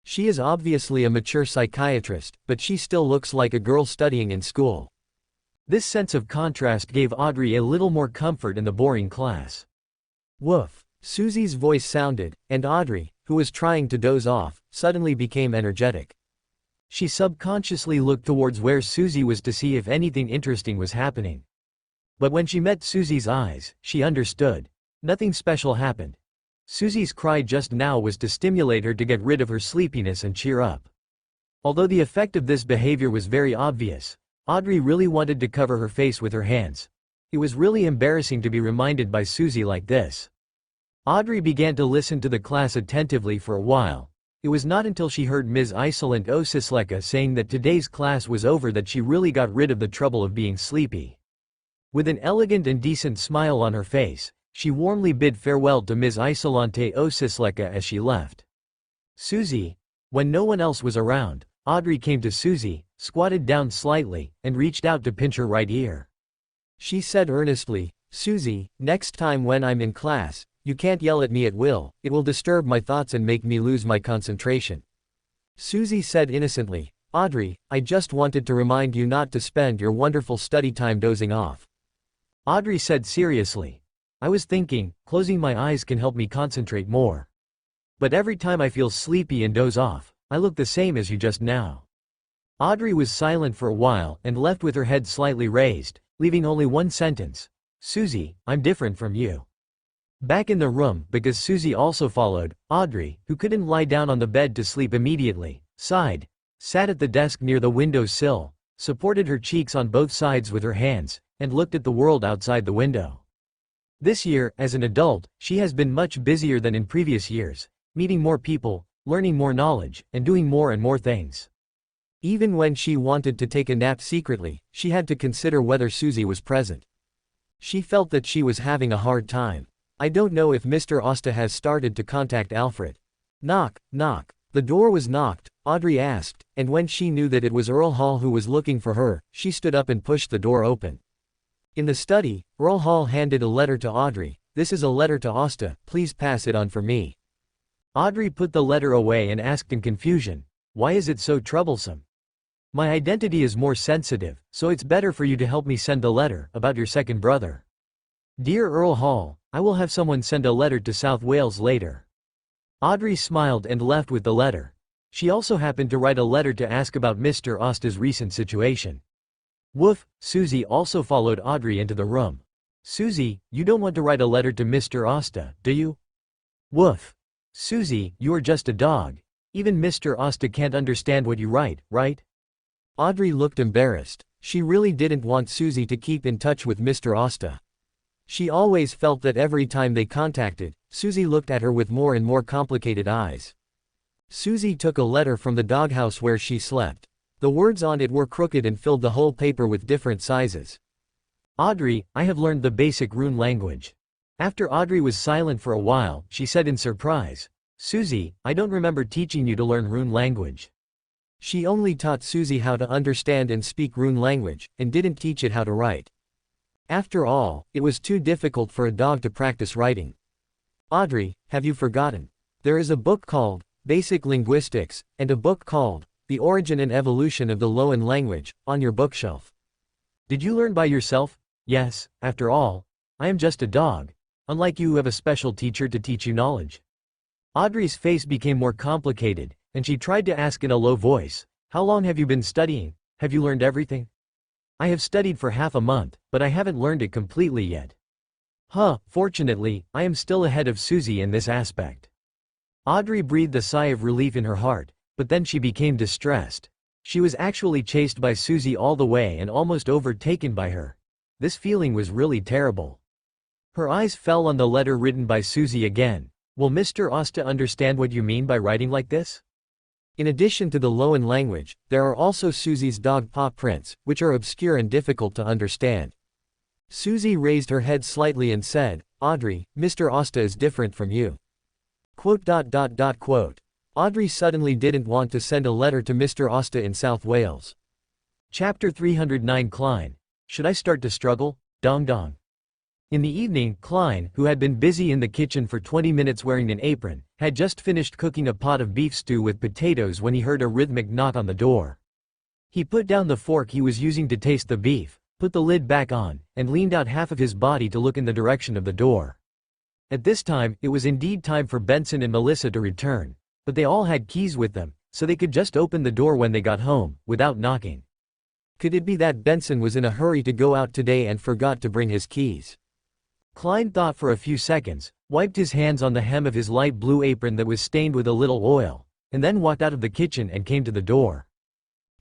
She is obviously a mature psychiatrist, but she still looks like a girl studying in school. This sense of contrast gave Audrey a little more comfort in the boring class. Woof! Susie's voice sounded, and Audrey, who was trying to doze off, suddenly became energetic. She subconsciously looked towards where Susie was to see if anything interesting was happening. But when she met Susie's eyes, she understood. Nothing special happened. Susie's cry just now was to stimulate her to get rid of her sleepiness and cheer up. Although the effect of this behavior was very obvious, Audrey really wanted to cover her face with her hands. It was really embarrassing to be reminded by Susie like this. Audrey began to listen to the class attentively for a while. It was not until she heard Ms. Isolante Osisleka saying that today's class was over that she really got rid of the trouble of being sleepy. With an elegant and decent smile on her face, she warmly bid farewell to Ms. Isolante Osisleka as she left. Susie. When no one else was around, Audrey came to Susie, squatted down slightly, and reached out to pinch her right ear. She said earnestly, "Susie, next time when I'm in class, you can't yell at me at will, it will disturb my thoughts and make me lose my concentration." Susie said innocently, "Audrey, I just wanted to remind you not to spend your wonderful study time dozing off." Audrey said seriously, "I was thinking, closing my eyes can help me concentrate more. But every time I feel sleepy and doze off, I look the same as you just now." Audrey was silent for a while and left with her head slightly raised, leaving only one sentence. "Susie, I'm different from you." Back in the room, because Susie also followed, Audrey, who couldn't lie down on the bed to sleep immediately, sighed, sat at the desk near the window sill, supported her cheeks on both sides with her hands, and looked at the world outside the window. This year, as an adult, she has been much busier than in previous years, meeting more people, learning more knowledge, and doing more and more things. Even when she wanted to take a nap secretly, she had to consider whether Susie was present. She felt that she was having a hard time. "I don't know if Mr. Osta has started to contact Alfred." Knock, knock. The door was knocked, Audrey asked, and when she knew that it was Earl Hall who was looking for her, she stood up and pushed the door open. In the study, Earl Hall handed a letter to Audrey. "This is a letter to Osta, please pass it on for me." Audrey put the letter away and asked in confusion, "Why is it so troublesome?" "My identity is more sensitive, so it's better for you to help me send the letter about your second brother." "Dear Earl Hall, I will have someone send a letter to South Wales later." Audrey smiled and left with the letter. She also happened to write a letter to ask about Mr. Osta's recent situation. Woof, Susie also followed Audrey into the room. "Susie, you don't want to write a letter to Mr. Osta, do you?" Woof. "Susie, you are just a dog. Even Mr. Osta can't understand what you write, right?" Audrey looked embarrassed. She really didn't want Susie to keep in touch with Mr. Osta. She always felt that every time they contacted, Susie looked at her with more and more complicated eyes. Susie took a letter from the doghouse where she slept. The words on it were crooked and filled the whole paper with different sizes. "Audrey, I have learned the basic rune language." After Audrey was silent for a while, she said in surprise, "Susie, I don't remember teaching you to learn rune language." She only taught Susie how to understand and speak rune language, and didn't teach it how to write. After all, it was too difficult for a dog to practice writing. "Audrey, have you forgotten? There is a book called Basic Linguistics, and a book called The Origin and Evolution of the Loan Language, on your bookshelf. Did you learn by yourself? Yes, after all, I am just a dog. Unlike you who have a special teacher to teach you knowledge. Audrey's face became more complicated, and she tried to ask in a low voice, how long have you been studying? Have you learned everything? I have studied for half a month, but I haven't learned it completely yet. Fortunately, I am still ahead of Susie in this aspect. Audrey breathed a sigh of relief in her heart, but then she became distressed. She was actually chased by Susie all the way and almost overtaken by her. This feeling was really terrible. Her eyes fell on the letter written by Susie again. Will Mr. Asta understand what you mean by writing like this? In addition to the Loan language, there are also Susie's dog paw prints, which are obscure and difficult to understand. Susie raised her head slightly and said, Audrey, Mr. Asta is different from you. Quote. Audrey suddenly didn't want to send a letter to Mr. Asta in South Wales. Chapter 309 Klein. Should I start to struggle? Dong dong. In the evening, Klein, who had been busy in the kitchen for 20 minutes wearing an apron, had just finished cooking a pot of beef stew with potatoes when he heard a rhythmic knock on the door. He put down the fork he was using to taste the beef, put the lid back on, and leaned out half of his body to look in the direction of the door. At this time, it was indeed time for Benson and Melissa to return, but they all had keys with them, so they could just open the door when they got home, without knocking. Could it be that Benson was in a hurry to go out today and forgot to bring his keys? Klein thought for a few seconds, wiped his hands on the hem of his light blue apron that was stained with a little oil, and then walked out of the kitchen and came to the door.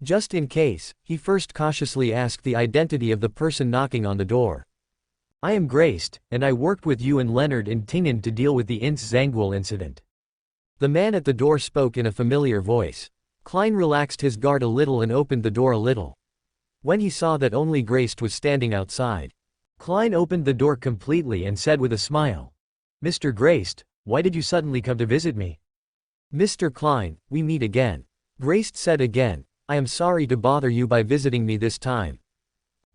Just in case, he first cautiously asked the identity of the person knocking on the door. I am Graced, and I worked with you and Leonard in Tingen to deal with the Ince Zangwill incident. The man at the door spoke in a familiar voice. Klein relaxed his guard a little and opened the door a little. When he saw that only Graced was standing outside, Klein opened the door completely and said with a smile, Mr. Graced, why did you suddenly come to visit me? Mr. Klein, we meet again. Graced said again, I am sorry to bother you by visiting me this time.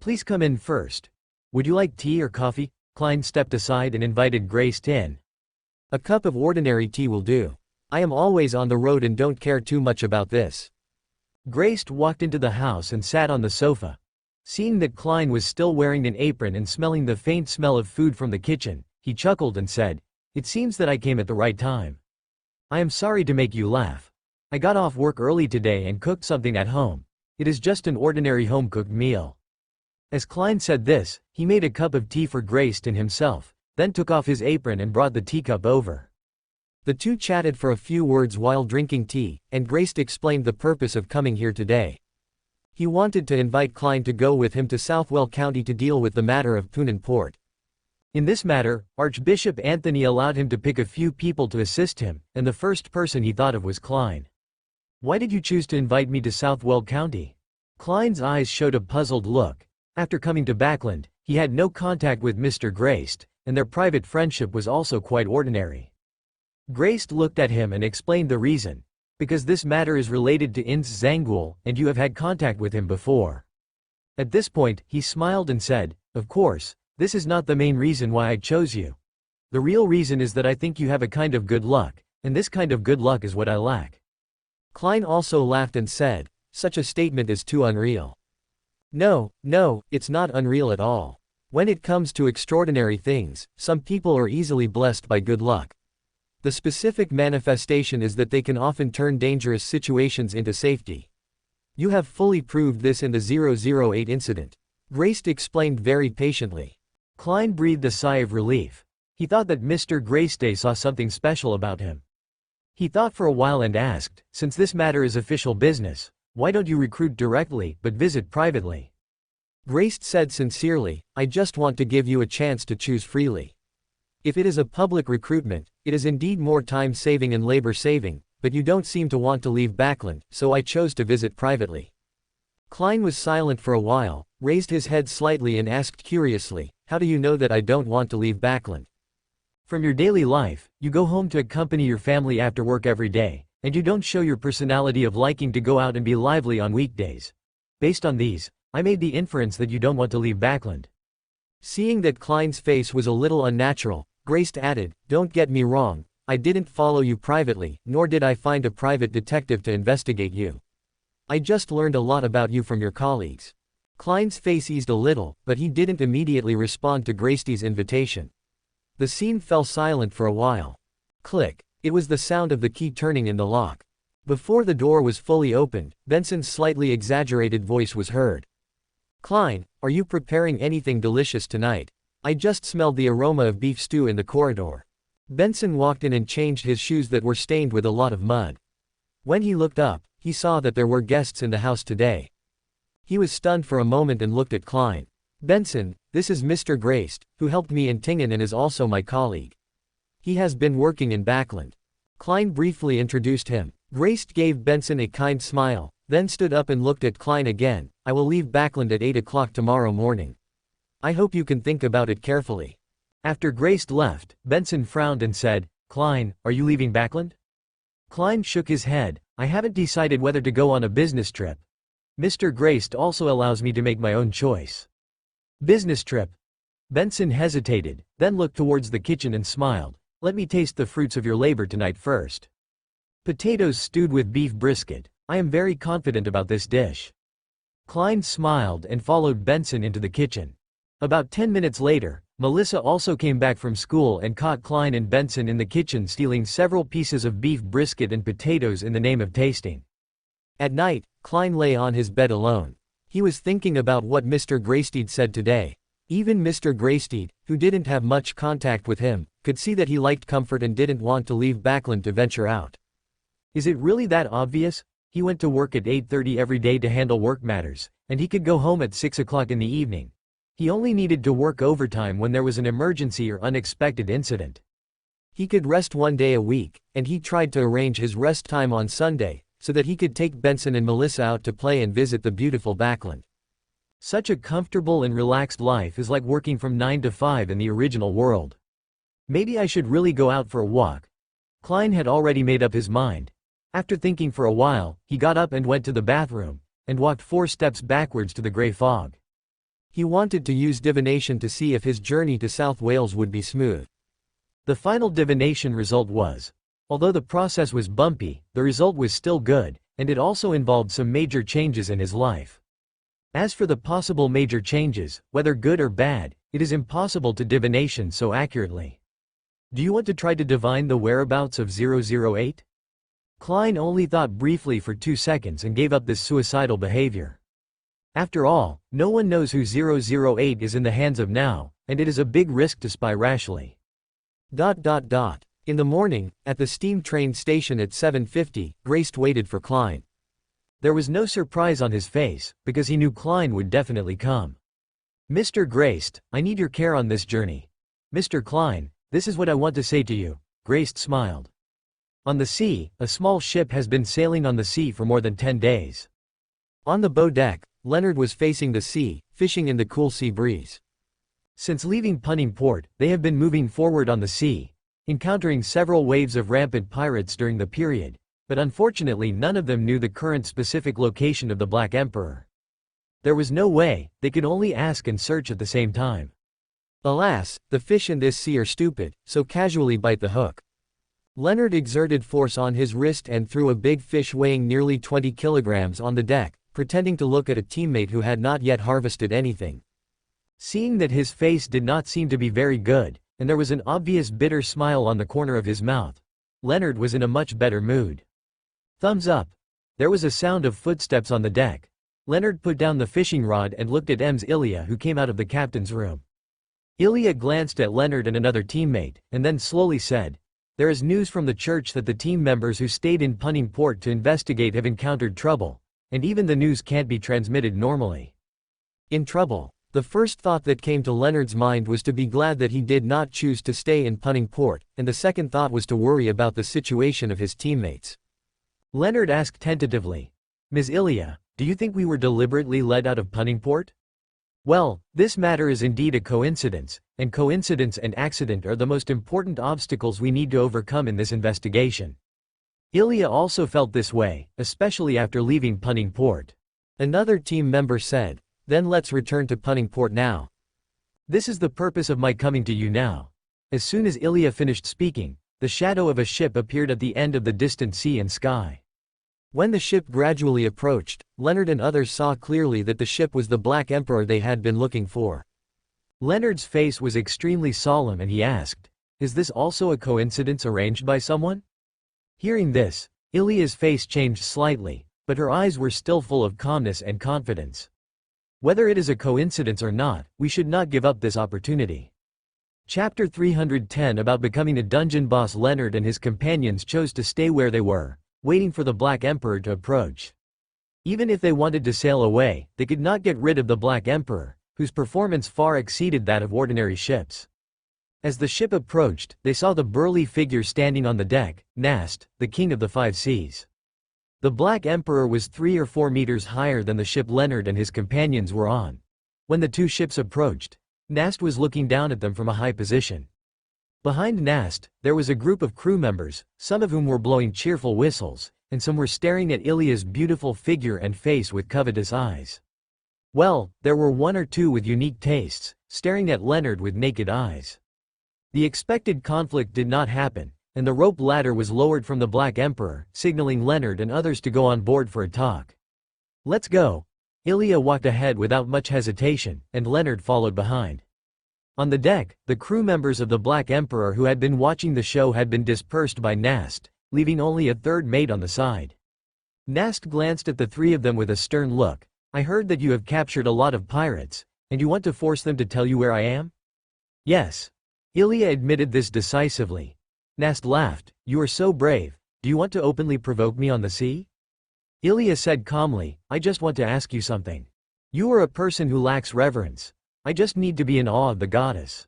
Please come in first. Would you like tea or coffee? Klein stepped aside and invited Graced in. A cup of ordinary tea will do. I am always on the road and don't care too much about this. Graced walked into the house and sat on the sofa. Seeing that Klein was still wearing an apron and smelling the faint smell of food from the kitchen, he chuckled and said, It seems that I came at the right time. I am sorry to make you laugh. I got off work early today and cooked something at home. It is just an ordinary home-cooked meal. As Klein said this, he made a cup of tea for Graced and himself, then took off his apron and brought the teacup over. The two chatted for a few words while drinking tea, and Graced explained the purpose of coming here today. He wanted to invite Klein to go with him to Southwell County to deal with the matter of Poonen Port. In this matter, Archbishop Anthony allowed him to pick a few people to assist him, and the first person he thought of was Klein. Why did you choose to invite me to Southwell County? Klein's eyes showed a puzzled look. After coming to Backland, he had no contact with Mr. Graced, and their private friendship was also quite ordinary. Graced looked at him and explained the reason. Because this matter is related to Ince Zangwill, and you have had contact with him before. At this point, he smiled and said, Of course, this is not the main reason why I chose you. The real reason is that I think you have a kind of good luck, and this kind of good luck is what I lack. Klein also laughed and said, Such a statement is too unreal. No, it's not unreal at all. When it comes to extraordinary things, some people are easily blessed by good luck. The specific manifestation is that they can often turn dangerous situations into safety. You have fully proved this in the 008 incident. Graced explained very patiently. Klein breathed a sigh of relief. He thought that Mr. Graced saw something special about him. He thought for a while and asked, Since this matter is official business, why don't you recruit directly, but visit privately? Graced said sincerely, I just want to give you a chance to choose freely. If it is a public recruitment, it is indeed more time-saving and labor-saving, but you don't seem to want to leave Backland, so I chose to visit privately. Klein was silent for a while, raised his head slightly and asked curiously, How do you know that I don't want to leave Backland? From your daily life, you go home to accompany your family after work every day, and you don't show your personality of liking to go out and be lively on weekdays. Based on these, I made the inference that you don't want to leave Backland. Seeing that Klein's face was a little unnatural, Graced added, Don't get me wrong, I didn't follow you privately, nor did I find a private detective to investigate you. I just learned a lot about you from your colleagues. Klein's face eased a little, but he didn't immediately respond to Gracie's invitation. The scene fell silent for a while. Click. It was the sound of the key turning in the lock. Before the door was fully opened, Benson's slightly exaggerated voice was heard. Klein, are you preparing anything delicious tonight? I just smelled the aroma of beef stew in the corridor. Benson walked in and changed his shoes that were stained with a lot of mud. When he looked up, he saw that there were guests in the house today. He was stunned for a moment and looked at Klein. Benson, this is Mr. Graced, who helped me in Tingen and is also my colleague. He has been working in Backland. Klein briefly introduced him. Graced gave Benson a kind smile, then stood up and looked at Klein again. I will leave Backland at 8 o'clock tomorrow morning. I hope you can think about it carefully. After Graced left, Benson frowned and said, Klein, are you leaving Backland? Klein shook his head. I haven't decided whether to go on a business trip. Mr. Graced also allows me to make my own choice. Business trip? Benson hesitated, then looked towards the kitchen and smiled. Let me taste the fruits of your labor tonight first. Potatoes stewed with beef brisket. I am very confident about this dish. Klein smiled and followed Benson into the kitchen. About 10 minutes later, Melissa also came back from school and caught Klein and Benson in the kitchen stealing several pieces of beef brisket and potatoes in the name of tasting. At night, Klein lay on his bed alone. He was thinking about what Mr. Graced said today. Even Mr. Graced, who didn't have much contact with him, could see that he liked comfort and didn't want to leave Backland to venture out. Is it really that obvious? He went to work at 8:30 every day to handle work matters, and he could go home at 6 o'clock in the evening. He only needed to work overtime when there was an emergency or unexpected incident. He could rest 1 day a week, and he tried to arrange his rest time on Sunday, so that he could take Benson and Melissa out to play and visit the beautiful Backland. Such a comfortable and relaxed life is like working from 9 to 5 in the original world. Maybe I should really go out for a walk. Klein had already made up his mind. After thinking for a while, he got up and went to the bathroom, and walked 4 steps backwards to the grey fog. He wanted to use divination to see if his journey to South Wales would be smooth. The final divination result was, although the process was bumpy, the result was still good, and it also involved some major changes in his life. As for the possible major changes, whether good or bad, it is impossible to divination so accurately. Do you want to try to divine the whereabouts of 008? Klein only thought briefly for 2 seconds and gave up this suicidal behavior. After all, no one knows who 008 is in the hands of now, and it is a big risk to spy rashly. In the morning, at the steam train station at 7:50, Graced waited for Klein. There was no surprise on his face, because he knew Klein would definitely come. Mr. Graced, I need your care on this journey. Mr. Klein, this is what I want to say to you. Graced smiled. On the sea, a small ship has been sailing on the sea for more than 10 days. On the bow deck, Leonard was facing the sea, fishing in the cool sea breeze. Since leaving Punning Port, they have been moving forward on the sea, encountering several waves of rampant pirates during the period, but unfortunately none of them knew the current specific location of the Black Emperor. There was no way, they could only ask and search at the same time. Alas, the fish in this sea are stupid, so casually bite the hook. Leonard exerted force on his wrist and threw a big fish weighing nearly 20 kilograms on the deck, pretending to look at a teammate who had not yet harvested anything. Seeing that his face did not seem to be very good, and there was an obvious bitter smile on the corner of his mouth, Leonard was in a much better mood. Thumbs up. There was a sound of footsteps on the deck. Leonard put down the fishing rod and looked at Ems Ilya, who came out of the captain's room. Ilya glanced at Leonard and another teammate, and then slowly said, "There is news from the church that the team members who stayed in Punning Port to investigate have encountered trouble, and even the news can't be transmitted normally." In trouble. The first thought that came to Leonard's mind was to be glad that he did not choose to stay in Punning Port, and the second thought was to worry about the situation of his teammates. Leonard asked tentatively, "Ms. Ilya, do you think we were deliberately led out of Punning Port?" Well, this matter is indeed a coincidence, and coincidence and accident are the most important obstacles we need to overcome in this investigation. Ilya also felt this way, especially after leaving Punning Port. Another team member said, "Then let's return to Punning Port now. This is the purpose of my coming to you now." As soon as Ilya finished speaking, the shadow of a ship appeared at the end of the distant sea and sky. When the ship gradually approached, Leonard and others saw clearly that the ship was the Black Emperor they had been looking for. Leonard's face was extremely solemn and he asked, "Is this also a coincidence arranged by someone?" Hearing this, Ilia's face changed slightly, but her eyes were still full of calmness and confidence. Whether it is a coincidence or not, we should not give up this opportunity. Chapter 310 About becoming a dungeon boss. Leonard and his companions chose to stay where they were, waiting for the Black Emperor to approach. Even if they wanted to sail away, they could not get rid of the Black Emperor, whose performance far exceeded that of ordinary ships. As the ship approached, they saw the burly figure standing on the deck, Nast, the king of the five seas. The Black Emperor was 3 or 4 meters higher than the ship Leonard and his companions were on. When the two ships approached, Nast was looking down at them from a high position. Behind Nast, there was a group of crew members, some of whom were blowing cheerful whistles, and some were staring at Ilia's beautiful figure and face with covetous eyes. Well, there were 1 or 2 with unique tastes, staring at Leonard with naked eyes. The expected conflict did not happen, and the rope ladder was lowered from the Black Emperor, signaling Leonard and others to go on board for a talk. "Let's go." Ilia walked ahead without much hesitation, and Leonard followed behind. On the deck, the crew members of the Black Emperor who had been watching the show had been dispersed by Nast, leaving only a third mate on the side. Nast glanced at the 3 of them with a stern look. "I heard that you have captured a lot of pirates, and you want to force them to tell you where I am?" "Yes." Ilia admitted this decisively. Nast laughed. "You are so brave. Do you want to openly provoke me on the sea?" Ilia said calmly, "I just want to ask you something. You are a person who lacks reverence. I just need to be in awe of the goddess."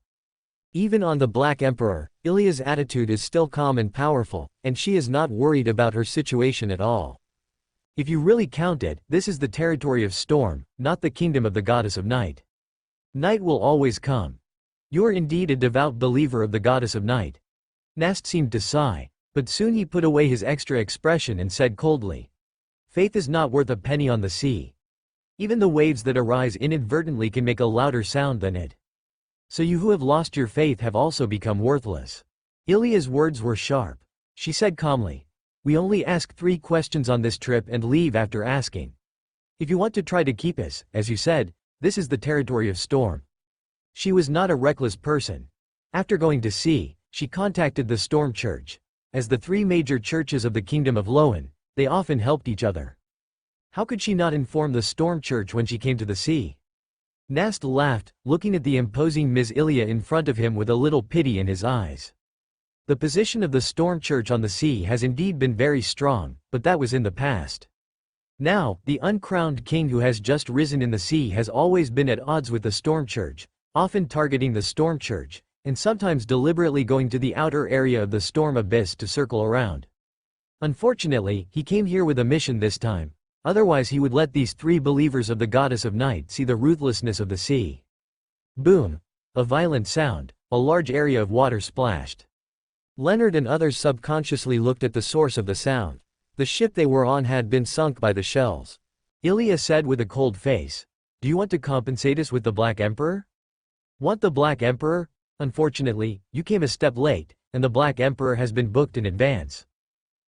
Even on the Black Emperor, Ilia's attitude is still calm and powerful, and she is not worried about her situation at all. If you really count it, this is the territory of Storm, not the kingdom of the goddess of Night. Night will always come. You are indeed a devout believer of the goddess of Night. Nast seemed to sigh, but soon he put away his extra expression and said coldly, "Faith is not worth a penny on the sea. Even the waves that arise inadvertently can make a louder sound than it. So you who have lost your faith have also become worthless." Ilia's words were sharp. She said calmly, "We only ask 3 questions on this trip and leave after asking. If you want to try to keep us, as you said, this is the territory of Storm." She was not a reckless person. After going to sea, she contacted the Storm Church. As the 3 major churches of the Kingdom of Loan, they often helped each other. How could she not inform the Storm Church when she came to the sea? Nast laughed, looking at the imposing Ms. Ilia in front of him with a little pity in his eyes. The position of the Storm Church on the sea has indeed been very strong, but that was in the past. Now, the uncrowned king who has just risen in the sea has always been at odds with the Storm Church, often targeting the Storm Church, and sometimes deliberately going to the outer area of the storm abyss to circle around. Unfortunately, he came here with a mission this time, otherwise he would let these 3 believers of the goddess of night see the ruthlessness of the sea. Boom! A violent sound, a large area of water splashed. Leonard and others subconsciously looked at the source of the sound. The ship they were on had been sunk by the shells. Ilia said with a cold face, "Do you want to compensate us with the Black Emperor?" "Want the Black Emperor? Unfortunately, you came a step late, and the Black Emperor has been booked in advance."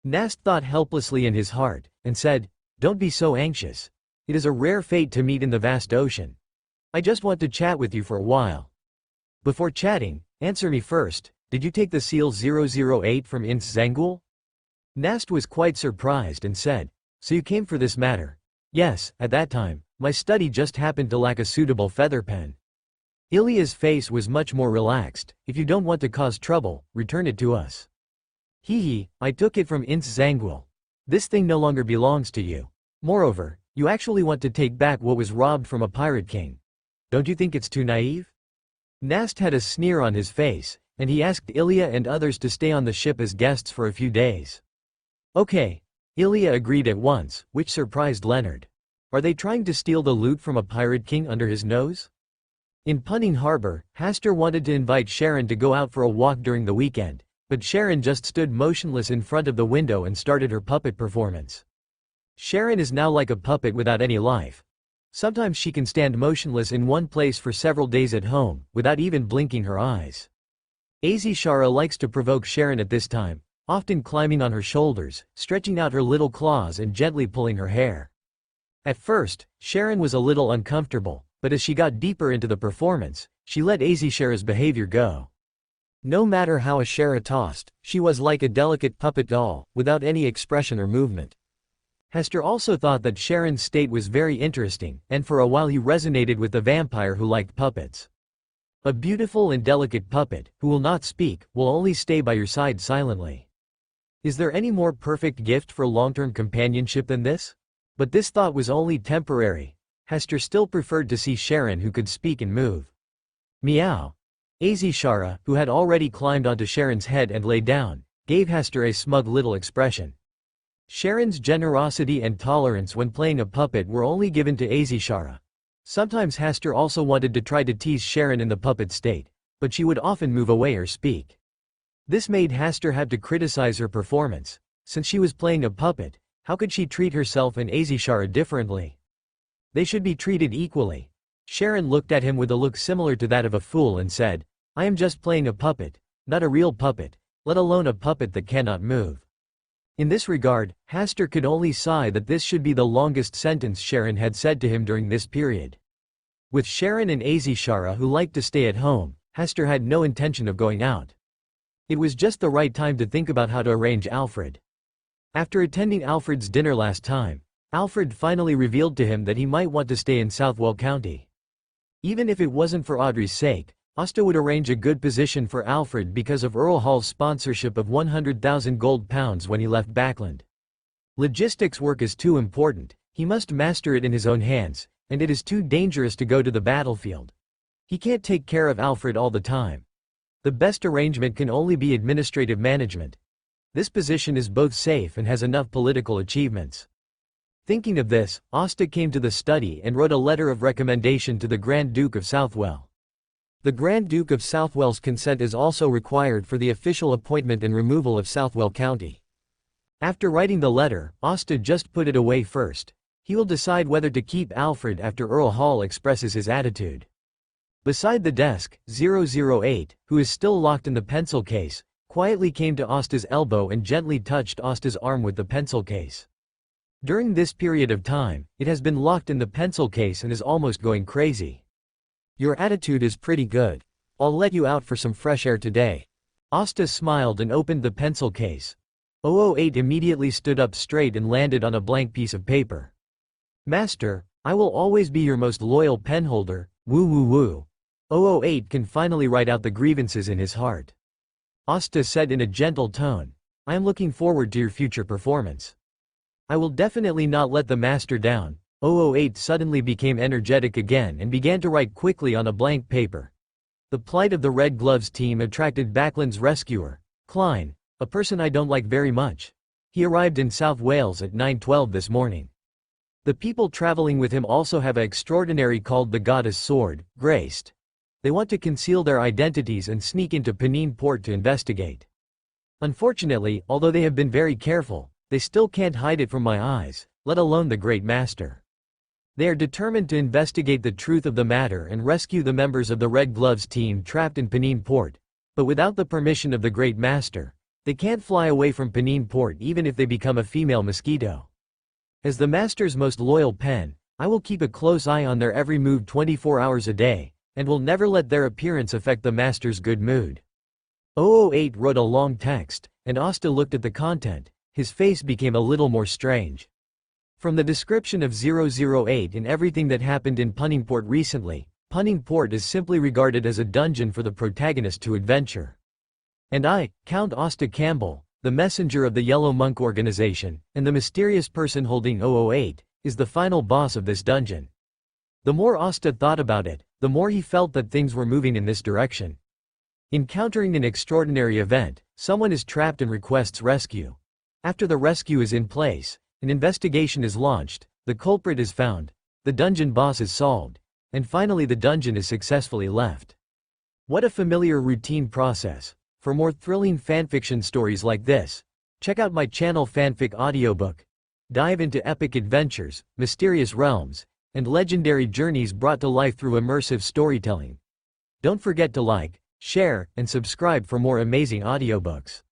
Nast thought helplessly in his heart, and said, "Don't be so anxious. It is a rare fate to meet in the vast ocean. I just want to chat with you for a while." "Before chatting, answer me first, did you take the seal 008 from Ince Zangul?" Nast was quite surprised and said, "So you came for this matter?" "Yes, at that time, my study just happened to lack a suitable feather pen." Ilia's face was much more relaxed. "If you don't want to cause trouble, return it to us." "Hee, I took it from Ince Zangul. This thing no longer belongs to you. Moreover, you actually want to take back what was robbed from a pirate king. Don't you think it's too naive?" Nast had a sneer on his face, and he asked Ilia and others to stay on the ship as guests for a few days. "Okay." Ilia agreed at once, which surprised Leonard. Are they trying to steal the loot from a pirate king under his nose? In Punning Harbor, Hastur wanted to invite Sharon to go out for a walk during the weekend, but Sharon just stood motionless in front of the window and started her puppet performance. Sharon is now like a puppet without any life. Sometimes she can stand motionless in one place for several days at home, without even blinking her eyes. Azishara likes to provoke Sharon at this time, often climbing on her shoulders, stretching out her little claws and gently pulling her hair. At first, Sharon was a little uncomfortable, but as she got deeper into the performance, she let Azishara's behavior go. No matter how Ashera tossed, she was like a delicate puppet doll, without any expression or movement. Hester also thought that Sharon's state was very interesting, and for a while he resonated with the vampire who liked puppets. A beautiful and delicate puppet, who will not speak, will only stay by your side silently. Is there any more perfect gift for long-term companionship than this? But this thought was only temporary. Hester still preferred to see Sharon who could speak and move. Meow. Azishara, who had already climbed onto Sharon's head and lay down, gave Hester a smug little expression. Sharon's generosity and tolerance when playing a puppet were only given to Azishara. Sometimes Hester also wanted to try to tease Sharon in the puppet state, but she would often move away or speak. This made Hester have to criticize her performance. Since she was playing a puppet, how could she treat herself and Azishara differently? They should be treated equally. Sharon looked at him with a look similar to that of a fool and said, "I am just playing a puppet, not a real puppet, let alone a puppet that cannot move." In this regard, Hester could only sigh that this should be the longest sentence Sharon had said to him during this period. With Sharon and Azishara who liked to stay at home, Hester had no intention of going out. It was just the right time to think about how to arrange Alfred. After attending Alfred's dinner last time, Alfred finally revealed to him that he might want to stay in Southwell County. Even if it wasn't for Audrey's sake, Asta would arrange a good position for Alfred because of Earl Hall's sponsorship of 100,000 gold pounds when he left Backland. Logistics work is too important, he must master it in his own hands, and it is too dangerous to go to the battlefield. He can't take care of Alfred all the time. The best arrangement can only be administrative management. This position is both safe and has enough political achievements. Thinking of this, Asta came to the study and wrote a letter of recommendation to the Grand Duke of Southwell. The Grand Duke of Southwell's consent is also required for the official appointment and removal of Southwell County. After writing the letter, Asta just put it away first. He will decide whether to keep Alfred after Earl Hall expresses his attitude. Beside the desk, 008, who is still locked in the pencil case, quietly came to Asta's elbow and gently touched Asta's arm with the pencil case. During this period of time, it has been locked in the pencil case and is almost going crazy. Your attitude is pretty good. I'll let you out for some fresh air today. Asta smiled and opened the pencil case. 008 immediately stood up straight and landed on a blank piece of paper. Master, I will always be your most loyal penholder, woo woo woo. 008 can finally write out the grievances in his heart. Asta said in a gentle tone, I am looking forward to your future performance. I will definitely not let the master down. 008 suddenly became energetic again and began to write quickly on a blank paper. The plight of the Red Gloves team attracted Backland's rescuer, Klein, a person I don't like very much. He arrived in South Wales at 9:12 this morning. The people traveling with him also have an extraordinary called the Goddess Sword, graced. They want to conceal their identities and sneak into Pennine Port to investigate. Unfortunately, although they have been very careful, they still can't hide it from my eyes, let alone the Great Master. They are determined to investigate the truth of the matter and rescue the members of the Red Gloves team trapped in Pennine Port, but without the permission of the Great Master, they can't fly away from Pennine Port even if they become a female mosquito. As the Master's most loyal pen, I will keep a close eye on their every move 24 hours a day, and will never let their appearance affect the Master's good mood. 008 wrote a long text, and Asta looked at the content. His face became a little more strange. From the description of 008 and everything that happened in Pennine Port recently, Pennine Port is simply regarded as a dungeon for the protagonist to adventure. And I, Count Hasta Campbell, the messenger of the Yellow Monk organization, and the mysterious person holding 008, is the final boss of this dungeon. The more Asta thought about it, the more he felt that things were moving in this direction. Encountering an extraordinary event, someone is trapped and requests rescue. After the rescue is in place, an investigation is launched, the culprit is found, the dungeon boss is solved, and finally the dungeon is successfully left. What a familiar routine process. For more thrilling fanfiction stories like this, check out my channel Fanfic Audiobook. Dive into epic adventures, mysterious realms, and legendary journeys brought to life through immersive storytelling. Don't forget to like, share, and subscribe for more amazing audiobooks.